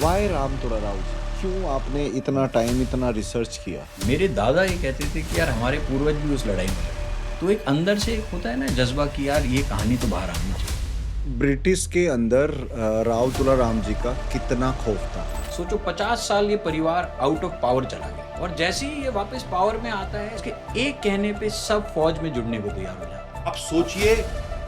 Y Ram तोड़ा राव जी, क्यों आपने इतना टाइम इतना रिसर्च किया? मेरे दादा ये कहते थे कि यार हमारे पूर्वज भी उस लड़ाई में लड़े, तो एक अंदर से एक होता है ना जज्बा कि यार ये कहानी तो बाहर आनी चाहिए। ब्रिटिश के अंदर राव तुला राम जी का कितना खौफ था? सोचो 50 साल ये परिवार आउट ऑफ पावर चला गया और जैसे ही ये वापस पावर में आता है इसके एक कहने पे सब फौज में जुड़ने को तैयार हो जाते हैं। अब सोचिए,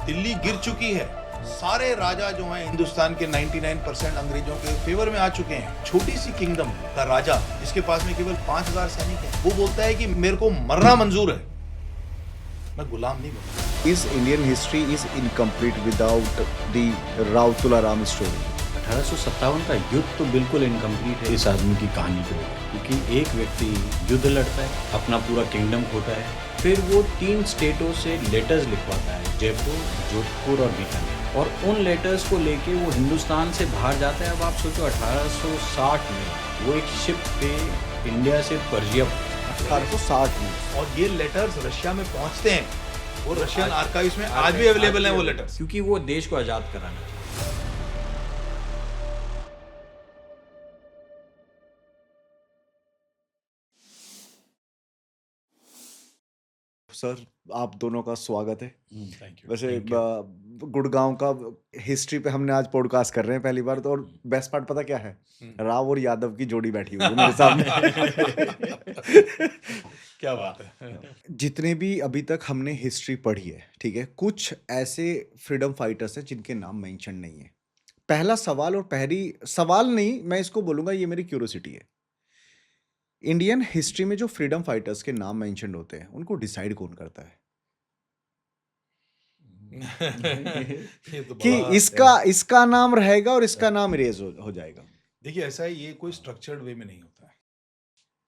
दिल्ली गिर चुकी है, सारे राजा जो हैं हिंदुस्तान के 99% अंग्रेजों के फेवर में आ चुके हैं। छोटी सी किंगडम का राजा जिसके पास में केवल 5000 सैनिक हैं, वो बोलता है कि मेरे को मरना मंजूर है, मैं गुलाम नहीं बनूंगा। इस Indian history is incomplete without the Rao तुला राम स्टोरी। 1857 का युद्ध तो बिल्कुल इनकम्प्लीट है इस आदमी की कहानी के वजह, क्योंकि एक व्यक्ति युद्ध लड़ता है, अपना पूरा किंगडम खोता है, फिर वो 3 स्टेटों से लेटर्स लिखवाता है, जयपुर, जोधपुर और बीकानेर, और उन लेटर्स को लेके वो हिंदुस्तान से बाहर जाता है। अब आप सोचो 1860 में वो एक शिप पे इंडिया से पर्जिया पहुंचता है। 1860 में और ये लेटर्स रशिया में पहुंचते हैं, वो रशियन आर्काइव्स में आज भी अवेलेबल हैं वो लेटर्स। क्योंकि वो देश को आज़ाद कराना चाहता है। सर, आप दोनों का स्वागत है। Thank you. वैसे गुड़गांव का हिस्ट्री पे हमने आज पॉडकास्ट कर रहे हैं पहली बार, तो और बेस्ट पार्ट पता क्या है? राव और यादव की जोड़ी बैठी हुई है मेरे सामने। क्या बात है। जितने भी अभी तक हमने हिस्ट्री पढ़ी है, ठीक है, कुछ ऐसे फ्रीडम फाइटर्स हैं जिनके नाम मेंशन नहीं है। पहला सवाल, और पहली सवाल नहीं, मैं इसको बोलूंगा ये मेरी क्यूरियोसिटी है। इंडियन हिस्ट्री में जो फ्रीडम फाइटर्स के नाम मेंशन होते हैं उनको डिसाइड कौन करता है ये तो कि बड़ा इसका नाम रहेगा और इसका नाम इरेज हो जाएगा? देखिए, ऐसा है, ये कोई स्ट्रक्चर्ड वे में नहीं होता है।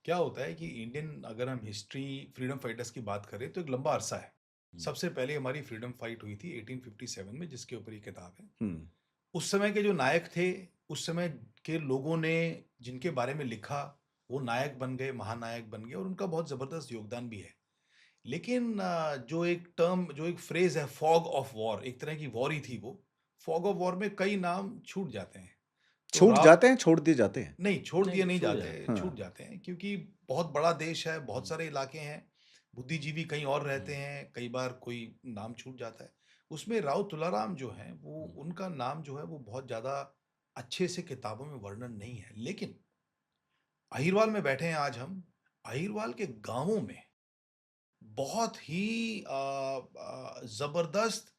क्या होता है कि इंडियन, अगर हम हिस्ट्री फ्रीडम फाइटर्स की बात करें तो एक लंबा अरसा है। सबसे पहले हमारी फ्रीडम फाइट हुई थी 1857 में, जिसके ऊपर ये किताब है। हम्म। उस समय के जो नायक थे, उस समय के लोगों ने जिनके बारे में लिखा, वो नायक बन गए, महानायक बन गए, और उनका बहुत जबरदस्त योगदान भी है। लेकिन जो एक टर्म, जो एक फ्रेज है, फॉग ऑफ वॉर, एक तरह की वॉर ही थी वो। फॉग ऑफ वॉर में कई नाम छूट जाते हैं। तो छूट जाते हैं, छोड़ दिए जाते हैं? नहीं, छोड़ दिए नहीं छूट जाते, हाँ। छूट जाते हैं, क्योंकि बहुत बड़ा देश है, बहुत सारे इलाके हैं, बुद्धिजीवी कहीं और रहते हैं, कई बार कोई नाम छूट जाता है। उसमें राव तुलाराम जो हैं, वो उनका नाम जो है वो बहुत ज़्यादा अच्छे से किताबों में वर्णन नहीं है। लेकिन अहिरवाल में बैठे हैं आज हम, अहिरवाल के गाँवों में बहुत ही ज़बरदस्त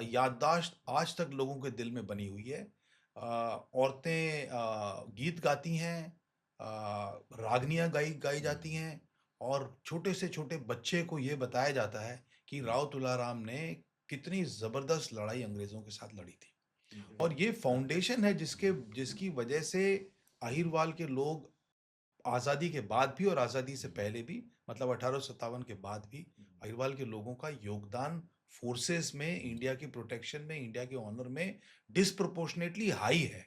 याददाश्त आज तक लोगों के दिल में बनी हुई है। औरतें गीत गाती हैं, रागनियाँ गाई गाई जाती हैं, और छोटे से छोटे बच्चे को ये बताया जाता है कि राव तुलाराम ने कितनी ज़बरदस्त लड़ाई अंग्रेज़ों के साथ लड़ी थी। और ये फाउंडेशन है जिसकी वजह से अहिरवाल के लोग आज़ादी के बाद भी और आज़ादी से पहले भी, मतलब 1857 के बाद भी, अहिरवाल के लोगों का योगदान फोर्सेस में, इंडिया की प्रोटेक्शन में, इंडिया के ऑनर में डिस्प्रोपोर्शनेटली हाई है।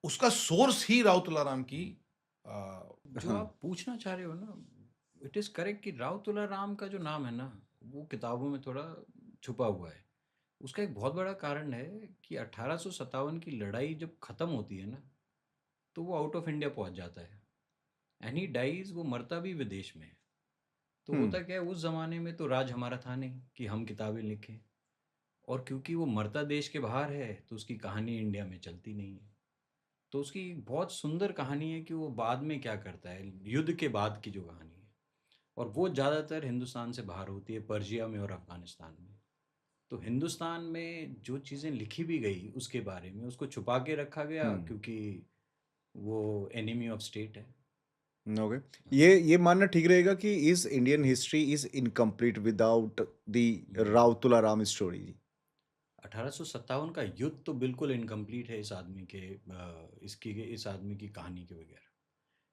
उसका सोर्स ही राव तुलाराम की जो हाँ। आप पूछना चाह रहे हो ना, इट इज़ करेक्ट कि राव तुलाराम का जो नाम है ना, वो किताबों में थोड़ा छुपा हुआ है। उसका एक बहुत बड़ा कारण है कि 1857 की लड़ाई जब ख़त्म होती है ना, तो वो आउट ऑफ इंडिया पहुंच जाता है एंड ही डाइज। वो मरता भी विदेश में है। तो होता क्या है, उस ज़माने में तो राज हमारा था नहीं कि हम किताबें लिखें, और क्योंकि वो मरता देश के बाहर है तो उसकी कहानी इंडिया में चलती नहीं है। तो उसकी बहुत सुंदर कहानी है कि वो बाद में क्या करता है, युद्ध के बाद की जो कहानी है, और वो ज़्यादातर हिंदुस्तान से बाहर होती है, पर्जिया में और अफ़गानिस्तान में। तो हिंदुस्तान में जो चीज़ें लिखी भी गई उसके बारे में, उसको छुपा के रखा गया क्योंकि वो एनिमी ऑफ स्टेट है। ओके, ये मानना ठीक रहेगा कि इस Indian history is incomplete without the Rao तुला राम स्टोरी जी? 1857 का युद्ध तो बिल्कुल इनकम्प्लीट है इस आदमी के इस आदमी की कहानी के बगैर,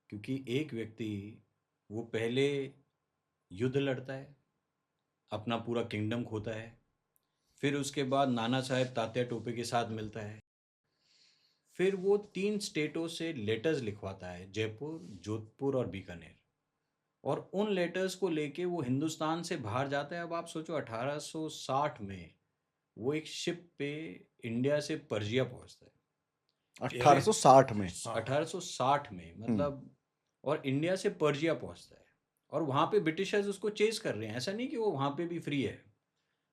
क्योंकि एक व्यक्ति वो पहले युद्ध लड़ता है, अपना पूरा किंगडम खोता है, फिर उसके बाद नाना साहेब तात्या टोपे के साथ मिलता है, फिर वो 3 स्टेटों से लेटर्स लिखवाता है, जयपुर, जोधपुर और बीकानेर, और उन लेटर्स को लेके वो हिंदुस्तान से बाहर जाता है। अब आप सोचो 1860 में वो एक शिप पे इंडिया से पर्जिया पहुंचता है, एवरी 1860 में। हाँ 1860 में हम्म। मतलब, और इंडिया से पर्जिया पहुंचता है और वहाँ पे ब्रिटिशर्स उसको चेज कर रहे हैं। ऐसा नहीं कि वो वहाँ पे भी फ्री है,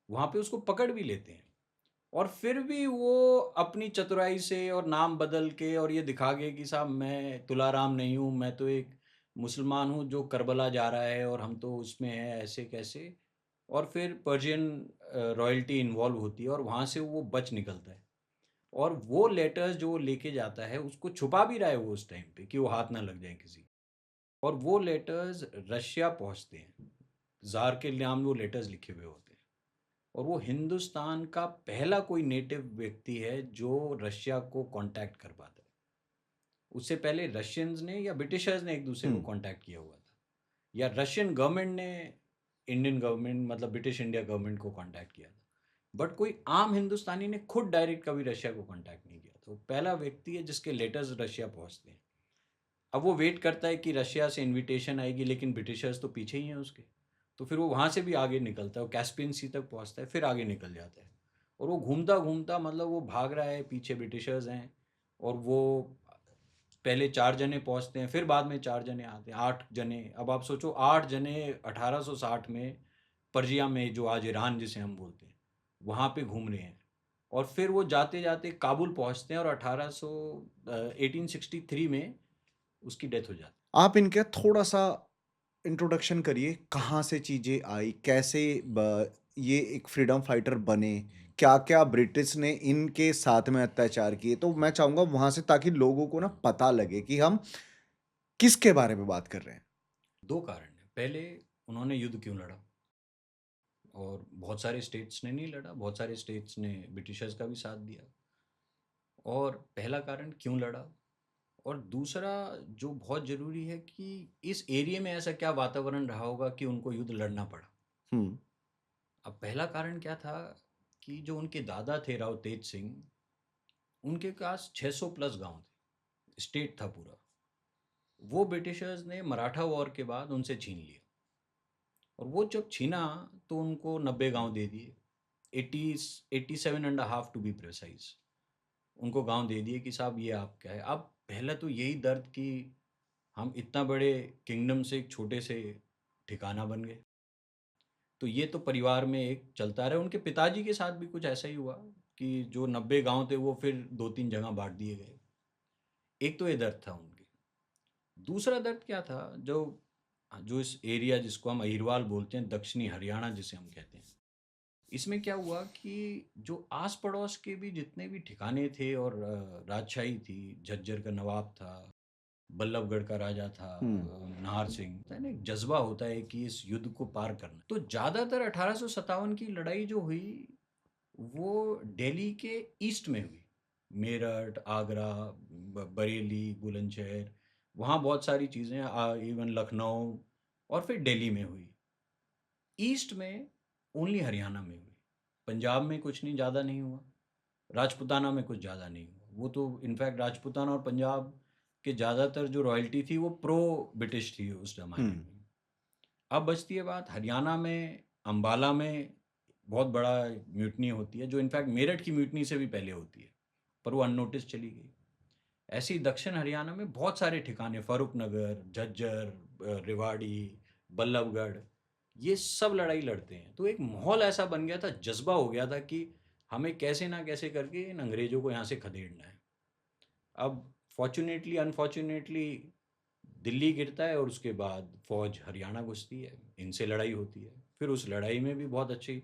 वहाँ पे उसको पकड़ भी लेते हैं। और फिर भी वो अपनी चतुराई से और नाम बदल के और ये दिखा के कि साहब मैं तुलाराम नहीं हूँ, मैं तो एक मुसलमान हूँ जो करबला जा रहा है और हम तो उसमें हैं, ऐसे कैसे। और फिर पर्शियन रॉयल्टी इन्वॉल्व होती है और वहाँ से वो बच निकलता है। और वो लेटर्स जो वो लेके जाता है उसको छुपा भी रहा है वो उस टाइम पे कि वो हाथ ना लग जाए किसी। और वो लेटर्स रशिया पहुँचते हैं, ज़ार के नाम वो लेटर्स लिखे हुए होते हैं। और वो हिंदुस्तान का पहला कोई नेटिव व्यक्ति है जो रशिया को कांटेक्ट कर पाता है। उससे पहले रशियंस ने या ब्रिटिशर्स ने एक दूसरे को कांटेक्ट किया हुआ था, या रशियन गवर्नमेंट ने इंडियन गवर्नमेंट मतलब ब्रिटिश इंडिया गवर्नमेंट को कांटेक्ट किया था। बट कोई आम हिंदुस्तानी ने खुद डायरेक्ट कभी रशिया को कांटेक्ट नहीं किया। तो पहला व्यक्ति है जिसके लेटर्स रशिया पहुंचते हैं। अब वो वेट करता है कि रशिया से इनविटेशन आएगी, लेकिन ब्रिटिशर्स तो पीछे ही हैं उसके। तो फिर वो वहाँ से भी आगे निकलता है, वो कैस्पियन सी तक पहुँचता है, फिर आगे निकल जाता है। और वो घूमता घूमता मतलब वो भाग रहा है, पीछे ब्रिटिशर्स हैं। और वो पहले 4 जने पहुँचते हैं, फिर बाद में 4 जने आते हैं, 8 जने। अब आप सोचो 8 जने 1860 में पर्जिया में, जो आज ईरान जिसे हम बोलते हैं, वहाँ पे घूम रहे हैं। और फिर वो जाते जाते काबुल पहुँचते हैं और 1863 में उसकी डेथ हो जाती आप इनका थोड़ा सा इंट्रोडक्शन करिए, कहाँ से चीजें आई, कैसे ये एक फ्रीडम फाइटर बने, है। क्या क्या ब्रिटिश ने इनके साथ में अत्याचार किए। तो मैं चाहूंगा वहां से, ताकि लोगों को ना पता लगे कि हम किसके बारे में बात कर रहे हैं। 2 कारण हैं। पहले, उन्होंने युद्ध क्यों लड़ा? और बहुत सारे स्टेट्स ने नहीं लड़ा, बहुत सारे स्टेट्स ने ब्रिटिशर्स का भी साथ दिया। और पहला कारण क्यों लड़ा, और दूसरा जो बहुत ज़रूरी है कि इस एरिया में ऐसा क्या वातावरण रहा होगा कि उनको युद्ध लड़ना पड़ा। हम्म। अब पहला कारण क्या था कि जो उनके दादा थे राव तेज सिंह, उनके पास 600 प्लस गांव थे, स्टेट था पूरा। वो ब्रिटिशर्स ने मराठा वॉर के बाद उनसे छीन लिया। और वो जब छीना तो उनको 90 गांव दे दिए, 87.5 टू बी प्रिसाइज। उनको गांव दे दिए कि साहब ये आपका है। अब पहला तो यही दर्द कि हम इतना बड़े किंगडम से एक छोटे से ठिकाना बन गए। तो ये तो परिवार में एक चलता रहा। उनके पिताजी के साथ भी कुछ ऐसा ही हुआ कि जो 90 गांव थे वो फिर 2-3 जगह बांट दिए गए। एक तो ये दर्द था उनके। दूसरा दर्द क्या था, जो जो इस एरिया जिसको हम अहिरवाल बोलते हैं, दक्षिणी हरियाणा जिसे हम कहते हैं, इसमें क्या हुआ कि जो आस पड़ोस के भी जितने भी ठिकाने थे और राजशाही थी, झज्जर का नवाब था, बल्लभगढ़ का राजा था, नाहर सिंह, है ना, एक जज्बा होता है कि इस युद्ध को पार करना। तो ज़्यादातर 1857 की लड़ाई जो हुई वो दिल्ली के ईस्ट में हुई। मेरठ, आगरा, बरेली, बुलंदशहर, वहाँ बहुत सारी चीज़ें, इवन लखनऊ, और फिर दिल्ली में हुई। ईस्ट में ओनली हरियाणा में हुई। पंजाब में कुछ नहीं, ज़्यादा नहीं हुआ। राजपूताना में कुछ ज़्यादा नहीं हुआ। वो तो इनफैक्ट राजपूताना और पंजाब के ज़्यादातर जो रॉयल्टी थी वो प्रो ब्रिटिश थी उस ज़माने में। अब बचती है बात हरियाणा में, अम्बाला में बहुत बड़ा म्यूटनी होती है, जो इनफैक्ट मेरठ की म्यूटनी से भी पहले होती है, पर वो अननोटिस चली गई। ऐसे ही दक्षिण हरियाणा में बहुत सारे ठिकाने, फरूखनगर, झज्जर, रेवाड़ी, बल्लभगढ़, ये सब लड़ाई लड़ते हैं। तो एक माहौल ऐसा बन गया था, जज्बा हो गया था कि हमें कैसे ना कैसे करके इन अंग्रेज़ों को यहाँ से खदेड़ना है। अब फॉर्चुनेटली अनफॉर्चुनेटली दिल्ली गिरता है और उसके बाद फौज हरियाणा घुसती है, इनसे लड़ाई होती है। फिर उस लड़ाई में भी बहुत अच्छी,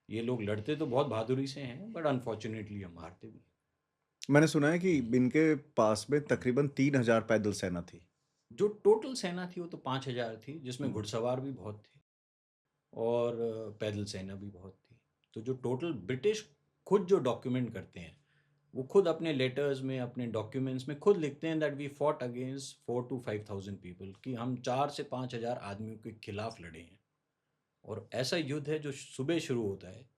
ये लोग लड़ते तो बहुत बहादुरी से हैं, बट अनफॉर्चुनेटली हम हारते भी हैं। मैंने सुना है कि इनके पास में तकरीबन 3000 पैदल सेना थी। जो टोटल सेना थी वो तो 5,000 थी, जिसमें हम्म। घुड़सवार भी बहुत थे और पैदल सेना भी बहुत थी। तो जो टोटल ब्रिटिश खुद जो डॉक्यूमेंट करते हैं, वो खुद अपने लेटर्स में, अपने डॉक्यूमेंट्स में खुद लिखते हैं that we fought against 4 to 5,000 people, कि हम 4 से 5,000 आदमियों के खिलाफ लड़े हैं। और ऐसा युद्ध है जो सुबह शुरू होता है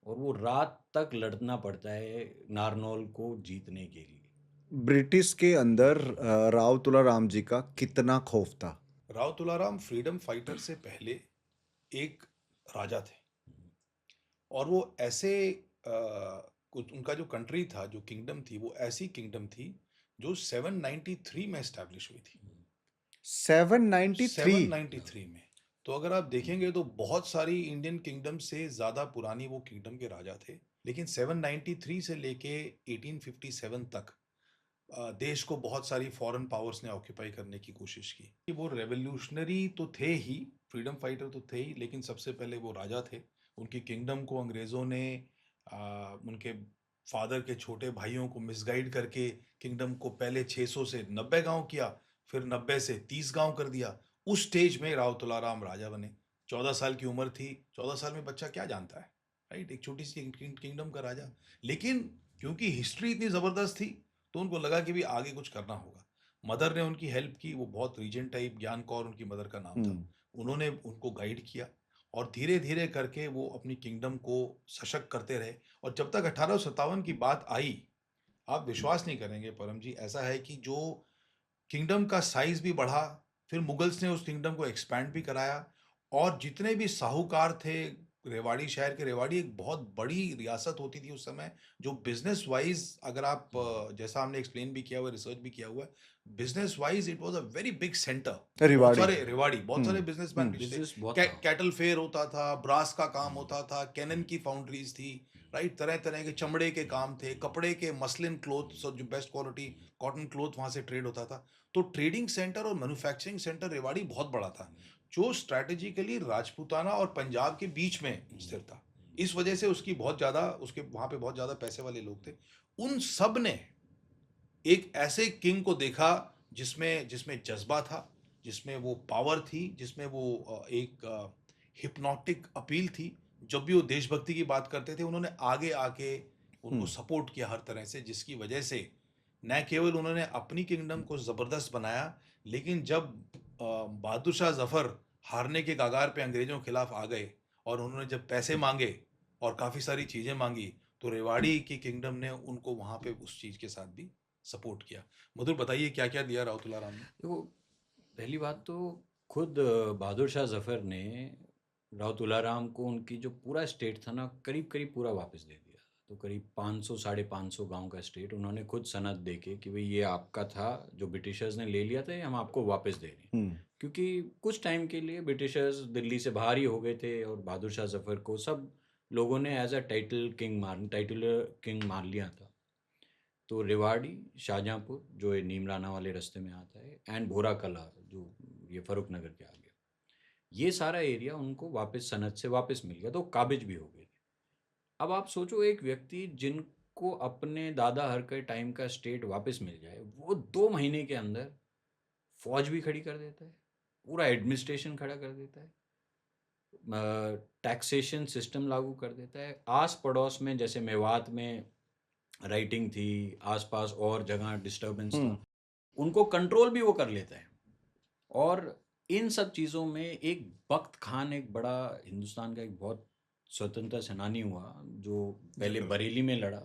और वो रात तक लड़ना पड़ता है नारनौल को जीतने के लिए। ब्रिटिश के अंदर राव तुलाराम जी का कितना खौफ था। राव तुलाराम फ्रीडम फाइटर से पहले एक राजा थे, और वो ऐसे कुछ उनका जो कंट्री था, जो किंगडम थी, वो ऐसी किंगडम थी जो 793 में एस्टैब्लिश हुई थी। 793 793 में। तो अगर आप देखेंगे तो बहुत सारी इंडियन किंगडम से ज़्यादा पुरानी वो किंगडम के राजा थे। लेकिन 793 से लेके 1857 तक देश को बहुत सारी फॉरेन पावर्स ने ऑक्यूपाई करने की कोशिश की। कि वो रेवोल्यूशनरी तो थे ही, फ्रीडम फाइटर तो थे ही, लेकिन सबसे पहले वो राजा थे। उनकी किंगडम को अंग्रेज़ों ने उनके फादर के छोटे भाइयों को मिसगाइड करके किंगडम को पहले 600 से 90 गांव किया, फिर 90 से 30 गांव कर दिया। उस स्टेज में राव तुलाराम राजा बने। 14 साल की उम्र थी। 14 साल में बच्चा क्या जानता है, राइट? एक छोटी सी किंगडम का राजा। लेकिन क्योंकि हिस्ट्री इतनी ज़बरदस्त थी तो उनको लगा कि भी आगे कुछ करना होगा। मदर ने उनकी हेल्प की। वो बहुत रीजेंट टाइप, ज्ञान कौर उनकी मदर का नाम था। उन्होंने उनको गाइड किया और धीरे धीरे करके वो अपनी किंगडम को सशक्त करते रहे। और जब तक 1857 की बात आई, आप विश्वास नहीं करेंगे परम जी, ऐसा है कि जो किंगडम का साइज भी बढ़ा, फिर मुगल्स ने उस किंगडम को एक्सपैंड भी कराया। और जितने भी साहूकार थे, रेवाड़ी शहर के, रेवाड़ी एक बहुत बड़ी रियासत होती थी उस समय, जो बिजनेस वाइज, अगर आप जैसा हमने एक्सप्लेन भी किया हुआ, रिसर्च भी किया हुआ है, business wise it was a very big centre. बहुत रिवाड़ी सारे रेवाड़ी, बहुत सारे हम्म बिजनेसमैन हम्म थे। बिजनेस बहुत था। कैटल फेयर होता था, ब्रास का काम होता था, कैनन की फाउंड्रीज थी, राइट? तरह तरह के चमड़े के काम थे, कपड़े के, मसलिन क्लोथ, जो बेस्ट क्वालिटी कॉटन क्लोथ वहां से ट्रेड होता था। तो ट्रेडिंग सेंटर और मैन्युफैक्चरिंग सेंटर रेवाड़ी बहुत बड़ा था, जो स्ट्रैटेजिकली राजपूताना और पंजाब के बीच में स्थिर था। इस वजह से उसकी बहुत ज़्यादा, उसके वहाँ पे बहुत ज़्यादा पैसे वाले लोग थे। उन सब ने एक ऐसे किंग को देखा जिसमें जिसमें जज्बा था, जिसमें वो पावर थी, जिसमें वो एक हिप्नोटिक अपील थी। जब भी वो देशभक्ति की बात करते थे, उन्होंने आगे आके उनको सपोर्ट किया हर तरह से, जिसकी वजह से न केवल उन्होंने अपनी किंगडम को ज़बरदस्त बनाया, लेकिन जब बहादुर शाह जफ़र हारने के कगार पे अंग्रेज़ों के खिलाफ आ गए और उन्होंने जब पैसे मांगे और काफ़ी सारी चीज़ें मांगी, तो रेवाड़ी की किंगडम ने उनको वहाँ पे उस चीज़ के साथ भी सपोर्ट किया। मधुर, बताइए क्या क्या दिया राव तुलाराम ने? देखो, पहली बात तो खुद बहादुर शाह जफ़र ने राव तुलाराम को उनकी जो पूरा स्टेट था ना, करीब करीब पूरा वापस दे दिया। तो करीब 500 550 गांव का स्टेट उन्होंने खुद सनद दे के कि भाई ये आपका था, जो ब्रिटिशर्स ने ले लिया था, ये हम आपको वापस दे रहे हैं। क्योंकि कुछ टाइम के लिए ब्रिटिशर्स दिल्ली से बाहर ही हो गए थे और बहादुर शाह जफ़र को सब लोगों ने एज अ टाइटल किंग मान लिया था। तो रेवाड़ी, शाहजहाँपुर जो ये नीमराना वाले रास्ते में आता है, एंड भोरा कला जो ये फरुख नगर के आगे, ये सारा एरिया उनको वापस सनद से वापस मिल गया, तो काबिज भी हो गए थे। अब आप सोचो, एक व्यक्ति जिनको अपने दादा हर के टाइम का स्टेट वापस मिल जाए, वो 2 महीने के अंदर फौज भी खड़ी कर देता है, पूरा एडमिनिस्ट्रेशन खड़ा कर देता है, टैक्सेशन सिस्टम लागू कर देता है। आस पड़ोस में जैसे मेवात में राइटिंग थी, आसपास और जगह डिस्टरबेंस था, उनको कंट्रोल भी वो कर लेता है। और इन सब चीज़ों में एक बख्त खान, एक बड़ा हिंदुस्तान का एक बहुत स्वतंत्रता सेनानी हुआ, जो पहले जनरल। बरेली में लड़ा।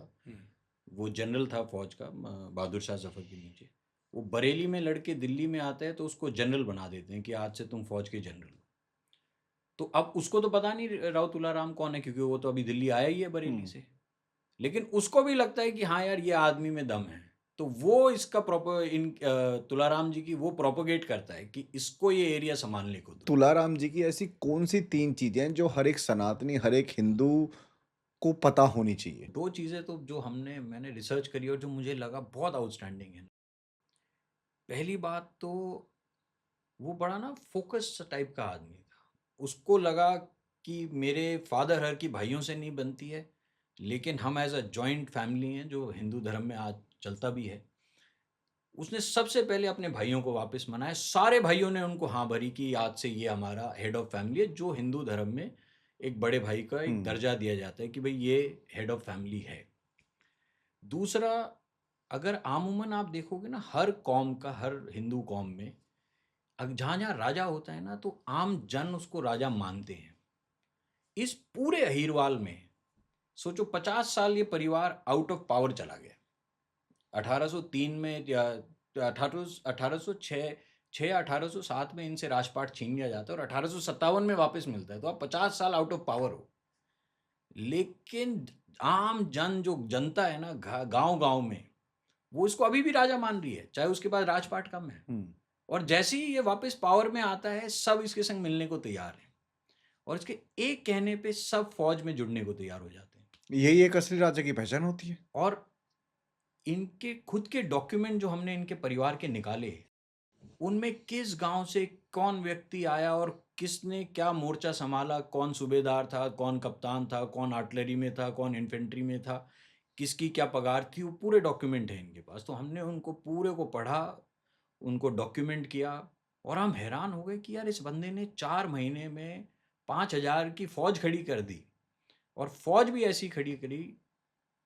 वो जनरल था फौज का, बहादुर शाह जफर के नीचे। वो बरेली में लड़के दिल्ली में आता है तो उसको जनरल बना देते हैं कि आज से तुम फौज के जनरल हो। तो अब उसको तो पता नहीं राव तुलाराम कौन है, क्योंकि वो तो अभी दिल्ली आया ही है बरेली से। लेकिन उसको भी लगता है कि हाँ यार, ये आदमी में दम है। तो वो इसका तुलाराम जी की वो प्रोपोगेट करता है कि इसको ये एरिया संभालने को दो। तुलाराम जी की ऐसी कौन सी 3 चीजें हैं जो हर एक सनातनी, हर एक हिंदू को पता होनी चाहिए? 2 चीज़ें तो जो मैंने रिसर्च करी और जो मुझे लगा बहुत आउटस्टैंडिंग है। पहली बात तो, वो बड़ा ना फोकस टाइप का आदमी था। उसको लगा कि मेरे फादर हर की भाइयों से नहीं बनती है, लेकिन हम एज अ जॉइंट फैमिली हैं जो हिंदू धर्म में आज चलता भी है। उसने सबसे पहले अपने भाइयों को वापस मनाया। सारे भाइयों ने उनको हाँ भरी कि आज से ये हमारा हेड ऑफ फैमिली है, जो हिंदू धर्म में एक बड़े भाई का एक दर्जा दिया जाता है कि भाई ये हेड ऑफ फैमिली है। दूसरा, अगर आमूमन आप देखोगे ना, हर कौम का, हर हिंदू कौम में जहाँ जहाँ राजा होता है ना, तो आम जन उसको राजा मानते हैं। इस पूरे अहीरवाल में सोचो 50 साल ये परिवार आउट ऑफ पावर चला गया। 1803 में या 1806 या 1807 में इनसे राजपाट छीन लिया जाता है और 1857 में वापस मिलता है। तो आप 50 साल आउट ऑफ पावर हो। लेकिन आम जन, जो जनता है ना गांव गांव में, वो इसको अभी भी राजा मान रही है, चाहे उसके पास राजपाट कम है। और जैसे ही ये वापस पावर में आता है, सब इसके संग मिलने को तैयार हैं, और इसके एक कहने पे सब फौज में जुड़ने को तैयार हो जाते हैं। यही एक असली राजा की पहचान होती है। और इनके खुद के डॉक्यूमेंट जो हमने इनके परिवार के निकाले, उनमें किस गांव से कौन व्यक्ति आया और किसने क्या मोर्चा संभाला, कौन सूबेदार था, कौन कप्तान था, कौन आर्टिलरी में था, कौन इन्फेंट्री में था, किसकी क्या पगार थी, वो पूरे डॉक्यूमेंट है इनके पास। तो हमने उनको पूरे को पढ़ा, उनको डॉक्यूमेंट किया, और हम हैरान हो गए कि यार इस बंदे ने 4 महीने में 5,000 की फौज खड़ी कर दी। और फौज भी ऐसी खड़ी करी।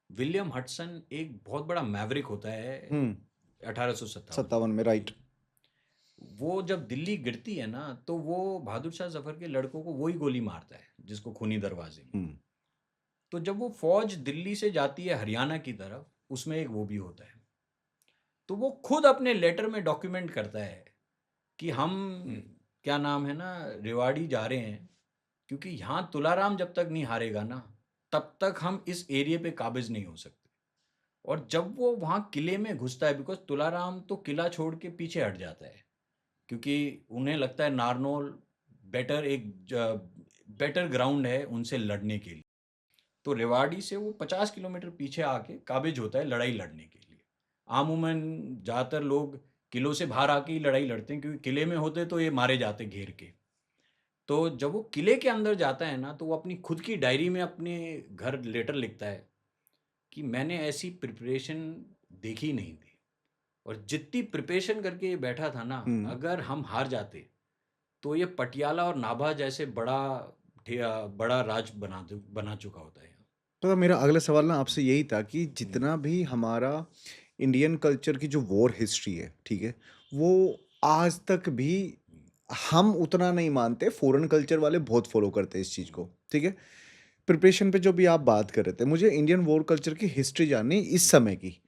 विलियम हडसन एक बहुत बड़ा मैवरिक होता है 1857 57 में, राइट। वो जब दिल्ली गिरती है ना, तो वो बहादुर शाह जफर के लड़कों को वही गोली मारता है जिसको खूनी दरवाजे में। तो जब वो फौज दिल्ली से जाती है हरियाणा की तरफ, उसमें एक वो भी होता है। तो वो खुद अपने लेटर में डॉक्यूमेंट करता है कि हम क्या नाम है ना, रेवाड़ी जा रहे हैं, क्योंकि यहाँ तुलाराम जब तक नहीं हारेगा ना, तब तक हम इस एरिया पे काबिज नहीं हो सकते। और जब वो वहाँ किले में घुसता है, बिकॉज तुलाराम तो किला छोड़ के पीछे हट जाता है, क्योंकि उन्हें लगता है नारनौल बेटर ग्राउंड है उनसे लड़ने के लिए। तो रेवाड़ी से वो 50 किलोमीटर पीछे आके काबिज होता है लड़ाई लड़ने के लिए। आमूमन ज़्यादातर लोग किलों से बाहर आके ही लड़ाई लड़ते हैं, क्योंकि किले में होते तो ये मारे जाते घेर के। तो जब वो किले के अंदर जाता है ना, तो वो अपनी खुद की डायरी में अपने घर लेटर लिखता है कि मैंने ऐसी प्रिपरेशन देखी नहीं थी, और जितनी प्रिपरेशन करके ये बैठा था ना, अगर हम हार जाते तो ये पटियाला और नाभा जैसे बड़ा राज बना चुका होता है। तो मेरा अगला सवाल ना आपसे यही था कि जितना भी हमारा इंडियन कल्चर की जो वॉर हिस्ट्री है, ठीक है, वो आज तक भी हम उतना नहीं मानते, फॉरेन कल्चर वाले बहुत फॉलो करते हैं इस चीज़ को, ठीक है। प्रिपरेशन पे जो भी आप बात कर रहे थे, मुझे इंडियन वॉर कल्चर की हिस्ट्री जाननी इस समय की,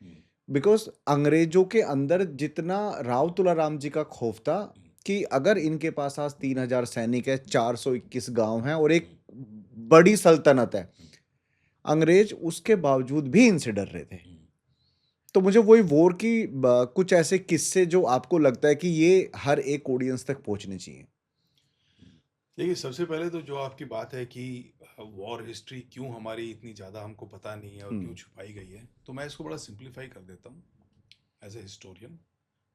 बिकॉज अंग्रेजों के अंदर जितना राव तुलाराम जी का खौफ था कि अगर इनके पास आज 3,000 सैनिक है, 421 गांव हैं और एक बड़ी सल्तनत है, अंग्रेज उसके बावजूद भी इनसे डर रहे थे। तो मुझे वही वॉर की कुछ ऐसे किस्से जो आपको लगता है कि ये हर एक ऑडियंस तक पहुंचने चाहिए। देखिए, सबसे पहले तो जो आपकी बात है कि वॉर हिस्ट्री क्यों हमारी इतनी ज़्यादा हमको पता नहीं है और क्यों छुपाई गई है, तो मैं इसको बड़ा सिंप्लीफाई कर देता हूँ एज ए हिस्टोरियन।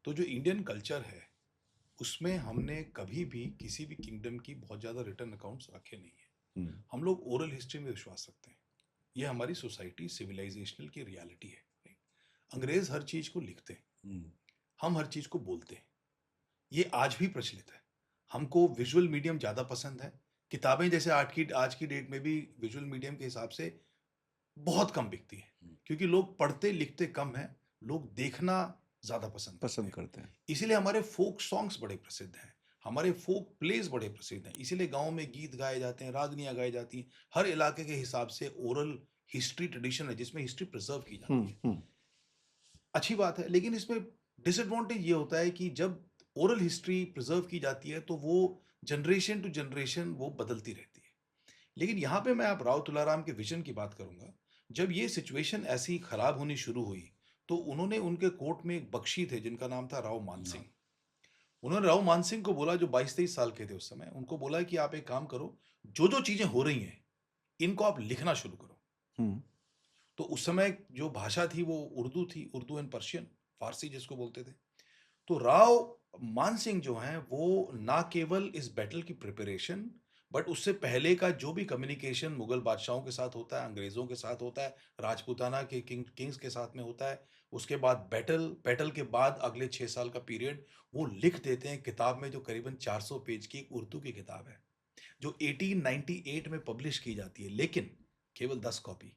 तो जो इंडियन कल्चर है, उसमें हमने कभी भी किसी भी किंगडम की बहुत ज़्यादा रिटर्न अकाउंट्स रखे नहीं है। हम लोग ओरल हिस्ट्री में विश्वास रखते हैं। ये हमारी सोसाइटी सिविलाइजेशनल की रियलिटी है। अंग्रेज हर चीज़ को लिखते हैं, हम हर चीज़ को बोलते हैं। ये आज भी प्रचलित है। हमको विजुअल मीडियम ज़्यादा पसंद है। किताबें जैसे आज की डेट में भी विजुअल मीडियम के हिसाब से बहुत कम बिकती हैं, क्योंकि लोग पढ़ते लिखते कम हैं, लोग देखना ज़्यादा पसंद करते हैं। इसीलिए हमारे फोक सॉन्ग्स बड़े प्रसिद्ध हैं, हमारे फोक प्लेज बड़े प्रसिद्ध हैं। इसीलिए गाँव में गीत गाए जाते हैं, रागनियाँ गाई जाती हैं। हर इलाके के हिसाब से ओरल हिस्ट्री ट्रेडिशन है, जिसमें हिस्ट्री प्रिजर्व की जाती है। अच्छी बात है, लेकिन इसमें डिसएडवांटेज ये होता है कि जब ओरल हिस्ट्री प्रिजर्व की जाती है, तो वो जनरेशन टू जनरेशन वो बदलती रहती है। लेकिन यहाँ पे मैं आप राव तुलाराम के विजन की बात करूंगा। जब ये सिचुएशन ऐसी खराब होनी शुरू हुई, तो उन्होंने उनके कोर्ट में एक बख्शी थे जिनका नाम था राव मानसिंह। उन्होंने राव मानसिंह को बोला, जो 22-23 साल के थे उस समय, उनको बोला कि आप एक काम करो, जो जो चीजें हो रही हैं इनको आप लिखना शुरू करो। तो उस समय जो भाषा थी वो उर्दू थी, उर्दू एंड पर्शियन, फारसी जिसको बोलते थे। तो राव मानसिंह जो हैं, वो ना केवल इस बैटल की प्रिपरेशन, बट उससे पहले का जो भी कम्युनिकेशन मुगल बादशाहों के साथ होता है, अंग्रेजों के साथ होता है, राजपूताना के किंग्स के साथ में होता है, उसके बाद बैटल के बाद अगले 6 साल का पीरियड वो लिख देते हैं किताब में, जो करीबन 400 पेज की एक उर्दू की किताब है, जो 1898 में पब्लिश की जाती है, लेकिन केवल 10 कॉपी।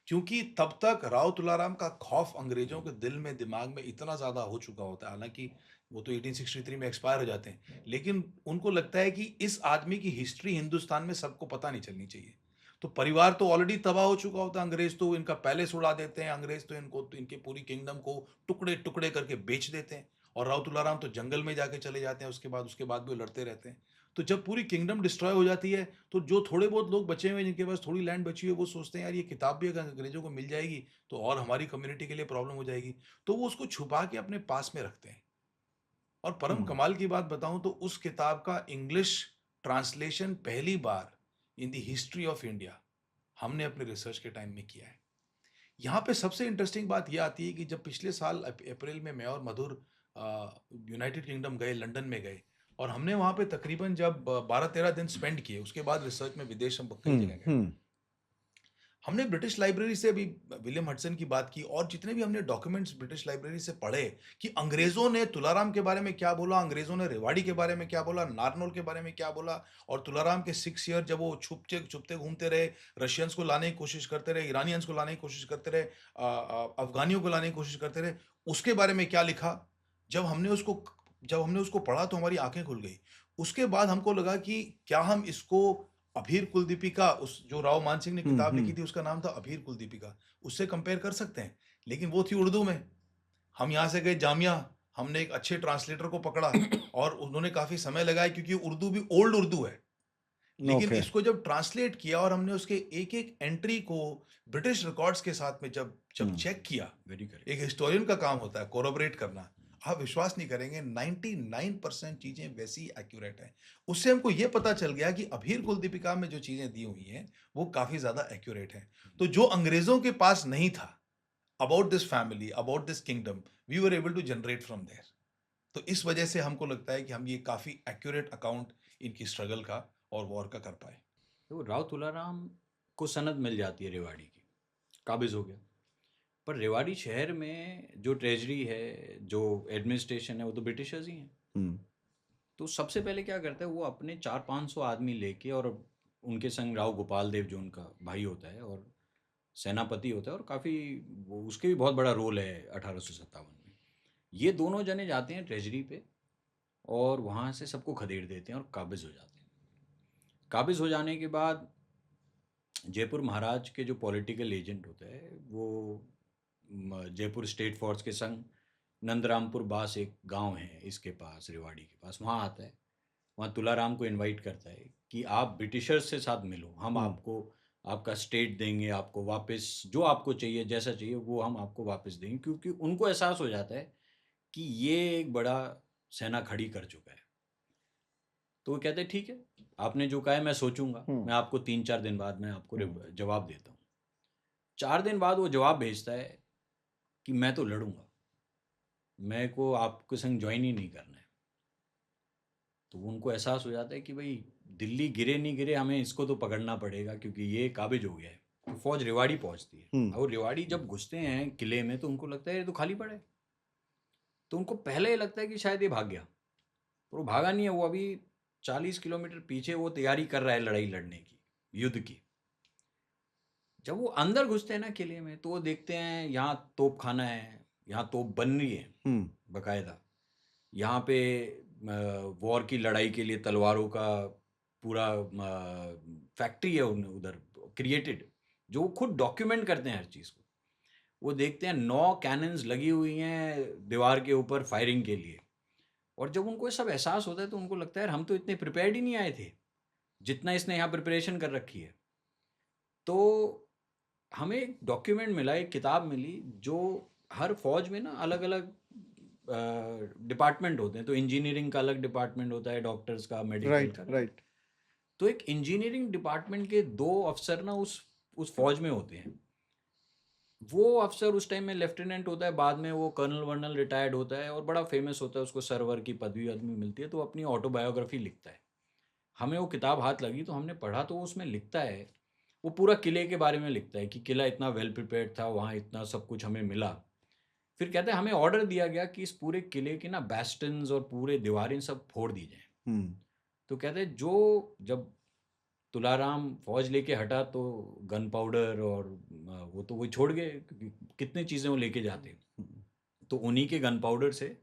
क्योंकि तब तक राव तुलाराम का खौफ अंग्रेजों के दिल में दिमाग में इतना ज़्यादा हो चुका होता है। हालांकि वो तो 1863 में एक्सपायर हो जाते हैं, लेकिन उनको लगता है कि इस आदमी की हिस्ट्री हिंदुस्तान में सबको पता नहीं चलनी चाहिए। तो परिवार तो ऑलरेडी तबाह हो चुका होता है, अंग्रेज तो इनका पैलेस उड़ा देते हैं, अंग्रेज तो इनकी पूरी किंगडम को टुकड़े टुकड़े करके बेच देते हैं, और राव तुलाराम तो जंगल में जाके चले जाते हैं। उसके बाद भी वो लड़ते रहते हैं। तो जब पूरी किंगडम डिस्ट्रॉय हो जाती है, तो जो थोड़े बहुत लोग बचे हुए हैं, जिनके पास थोड़ी लैंड बची हुई है, वो सोचते हैं यार ये किताब भी अगर अंग्रेज़ों को मिल जाएगी, तो और हमारी कम्युनिटी के लिए प्रॉब्लम हो जाएगी। तो वो उसको छुपा के अपने पास में रखते हैं। और परम हुँ, कमाल की बात बताऊँ तो उस किताब का इंग्लिश ट्रांसलेशन पहली बार in the history of India हमने अपने रिसर्च के टाइम में किया है। यहाँ पे सबसे इंटरेस्टिंग बात ये आती है कि जब पिछले साल अप्रैल में मैं और मधुर यूनाइटेड किंगडम गए, लंदन में गए और हमने वहाँ पे तकरीबन जब 12-13 दिन स्पेंड किए, उसके बाद रिसर्च में विदेश हम कई जगह गए। हुँ। हमने ब्रिटिश लाइब्रेरी से भी विलियम हडसन की बात की और जितने भी हमने डॉक्यूमेंट्स ब्रिटिश लाइब्रेरी से पढ़े कि अंग्रेजों ने तुलाराम के बारे में क्या बोला, अंग्रेजों ने रेवाड़ी के बारे में क्या बोला, नारनौल के बारे में क्या बोला और तुलाराम के 6 ईयर जब वो छुपते छुपते घूमते रहे, रशियंस को लाने की कोशिश करते रहे, ईरानियंस को लाने की कोशिश करते रहे, अफगानियों को लाने की कोशिश करते रहे, उसके बारे में क्या लिखा। जब हमने उसको पढ़ा तो हमारी आंखें खुल गई। उसके बाद हमको लगा कि क्या हम इसको अभीर कुलदीपिका, उस जो राव मान सिंह ने हुँ, किताब लिखी हुँ। थी उसका नाम था अभीर कुलदीपिका, उससे कंपेयर कर सकते हैं। लेकिन वो थी उर्दू में। हम यहाँ से गए जामिया, हमने एक अच्छे ट्रांसलेटर को पकड़ा और उन्होंने काफ़ी समय लगाया क्योंकि उर्दू भी ओल्ड उर्दू है। लेकिन ओके। इसको जब ट्रांसलेट किया और हमने उसके एक-एक एंट्री को ब्रिटिश रिकॉर्ड्स के साथ में जब जब हुँ, चेक किया, वेरी करेक्ट। एक हिस्टोरियन का काम होता है कोरैबोरेट करना। आप विश्वास नहीं करेंगे 99% चीज़ें वैसी एक्यूरेट हैं। उससे हमको ये पता चल गया कि अभीर कुलदीपिका में जो चीज़ें दी हुई हैं, वो काफ़ी ज़्यादा एक्यूरेट हैं। तो जो अंग्रेज़ों के पास नहीं था, about this family, about this kingdom, we were able to generate from there. तो इस वजह से हमको लगता है कि हम ये काफ़ी एक्यूरेट अकाउंट इनकी स्ट्रगल का और वॉर का कर पाए। तो राव तुलाराम को सनद मिल जाती है रेवाड़ी की, काबिज हो गया। पर रेवाड़ी शहर में जो ट्रेजरी है, जो एडमिनिस्ट्रेशन है, वो तो ब्रिटिशर्स ही हैं। हुँ, तो सबसे पहले क्या करता है वो अपने 400-500 आदमी लेके और उनके संग राव गोपाल देव जो उनका भाई होता है और सेनापति होता है और काफ़ी वो उसके भी बहुत बड़ा रोल है 1857 में। ये दोनों जने जाते हैं ट्रेजरी पे और वहाँ से सबको खदेड़ देते हैं और काबिज हो जाते हैं। काबिज हो जाने के बाद जयपुर महाराज के जो पॉलिटिकल एजेंट होते हैं वो जयपुर स्टेट फोर्स के संग नंदरामपुर बास एक गांव है इसके पास, रेवाड़ी के पास, वहाँ आता है। वहाँ तुलाराम को इनवाइट करता है कि आप ब्रिटिशर्स से साथ मिलो, हम हुँ, आपको आपका स्टेट देंगे, आपको वापस जो आपको चाहिए जैसा चाहिए वो हम आपको वापस देंगे, क्योंकि उनको एहसास हो जाता है कि ये एक बड़ा सेना खड़ी कर चुका है। तो वो कहते हैं ठीक है, आपने जो कहा है मैं सोचूंगा, हुँ, मैं आपको 3-4 दिन बाद मैं आपको हुँ, जवाब देता हूँ। 4 दिन बाद वो जवाब भेजता है कि मैं तो लड़ूंगा, मेरे को आपके संग ज्वाइन ही नहीं करना है। तो उनको एहसास हो जाता है कि भाई दिल्ली गिरे नहीं गिरे, हमें इसको तो पकड़ना पड़ेगा क्योंकि ये काबिज हो गया है। तो फौज रेवाड़ी पहुंचती है हुँ, और रेवाड़ी जब घुसते हैं किले में तो उनको लगता है ये तो खाली पड़ा है। तो उनको पहले ये लगता है कि शायद ये भाग गया, पर वो भागा नहीं है। वो अभी 40 किलोमीटर पीछे वो तैयारी कर रहा है लड़ाई लड़ने की, युद्ध की। जब वो अंदर घुसते हैं ना किले में तो वो देखते हैं यहाँ तोप खाना है, यहाँ तोप बन रही है हुँ, बकायदा। यहाँ पे वॉर की लड़ाई के लिए तलवारों का पूरा फैक्ट्री है उधर क्रिएटेड, जो वो खुद डॉक्यूमेंट करते हैं हर चीज़ को। वो देखते हैं 9 कैनन्स लगी हुई हैं दीवार के ऊपर फायरिंग के लिए। और जब उनको ये सब एहसास होता है तो उनको लगता है यार हम तो इतने प्रिपेयर्ड ही नहीं आए थे जितना इसने यहाँ प्रिपरेशन कर रखी है। तो हमें एक डॉक्यूमेंट मिला, एक किताब मिली, जो हर फौज में ना अलग अलग डिपार्टमेंट होते हैं। तो इंजीनियरिंग का अलग डिपार्टमेंट होता है, डॉक्टर्स का, मेडिकल राइट, का। राइट। तो एक इंजीनियरिंग डिपार्टमेंट के 2 अफसर ना उस फौज में होते हैं। वो अफसर उस टाइम में लेफ्टिनेंट होता है, बाद में वो कर्नल वर्नल रिटायर्ड होता है और बड़ा फेमस होता है, उसको सरवर की पदवी आदमी मिलती है। तो अपनी ऑटोबायोग्राफी लिखता है। हमें वो किताब हाथ लगी तो हमने पढ़ा, तो उसमें लिखता है, वो पूरा किले के बारे में लिखता है कि किला इतना वेल प्रिपेयर्ड था, वहाँ इतना सब कुछ हमें मिला। फिर कहते हैं हमें ऑर्डर दिया गया कि इस पूरे किले के ना बैस्टन्स और पूरे दीवारें सब फोड़ दी जाएं। हुँ, तो कहते हैं जो जब तुलाराम फौज लेके हटा तो गन पाउडर और वो तो वही छोड़ गए क्योंकि कितनी चीज़ें वो लेके जाते। हुँ, तो उन्हीं के गन पाउडर से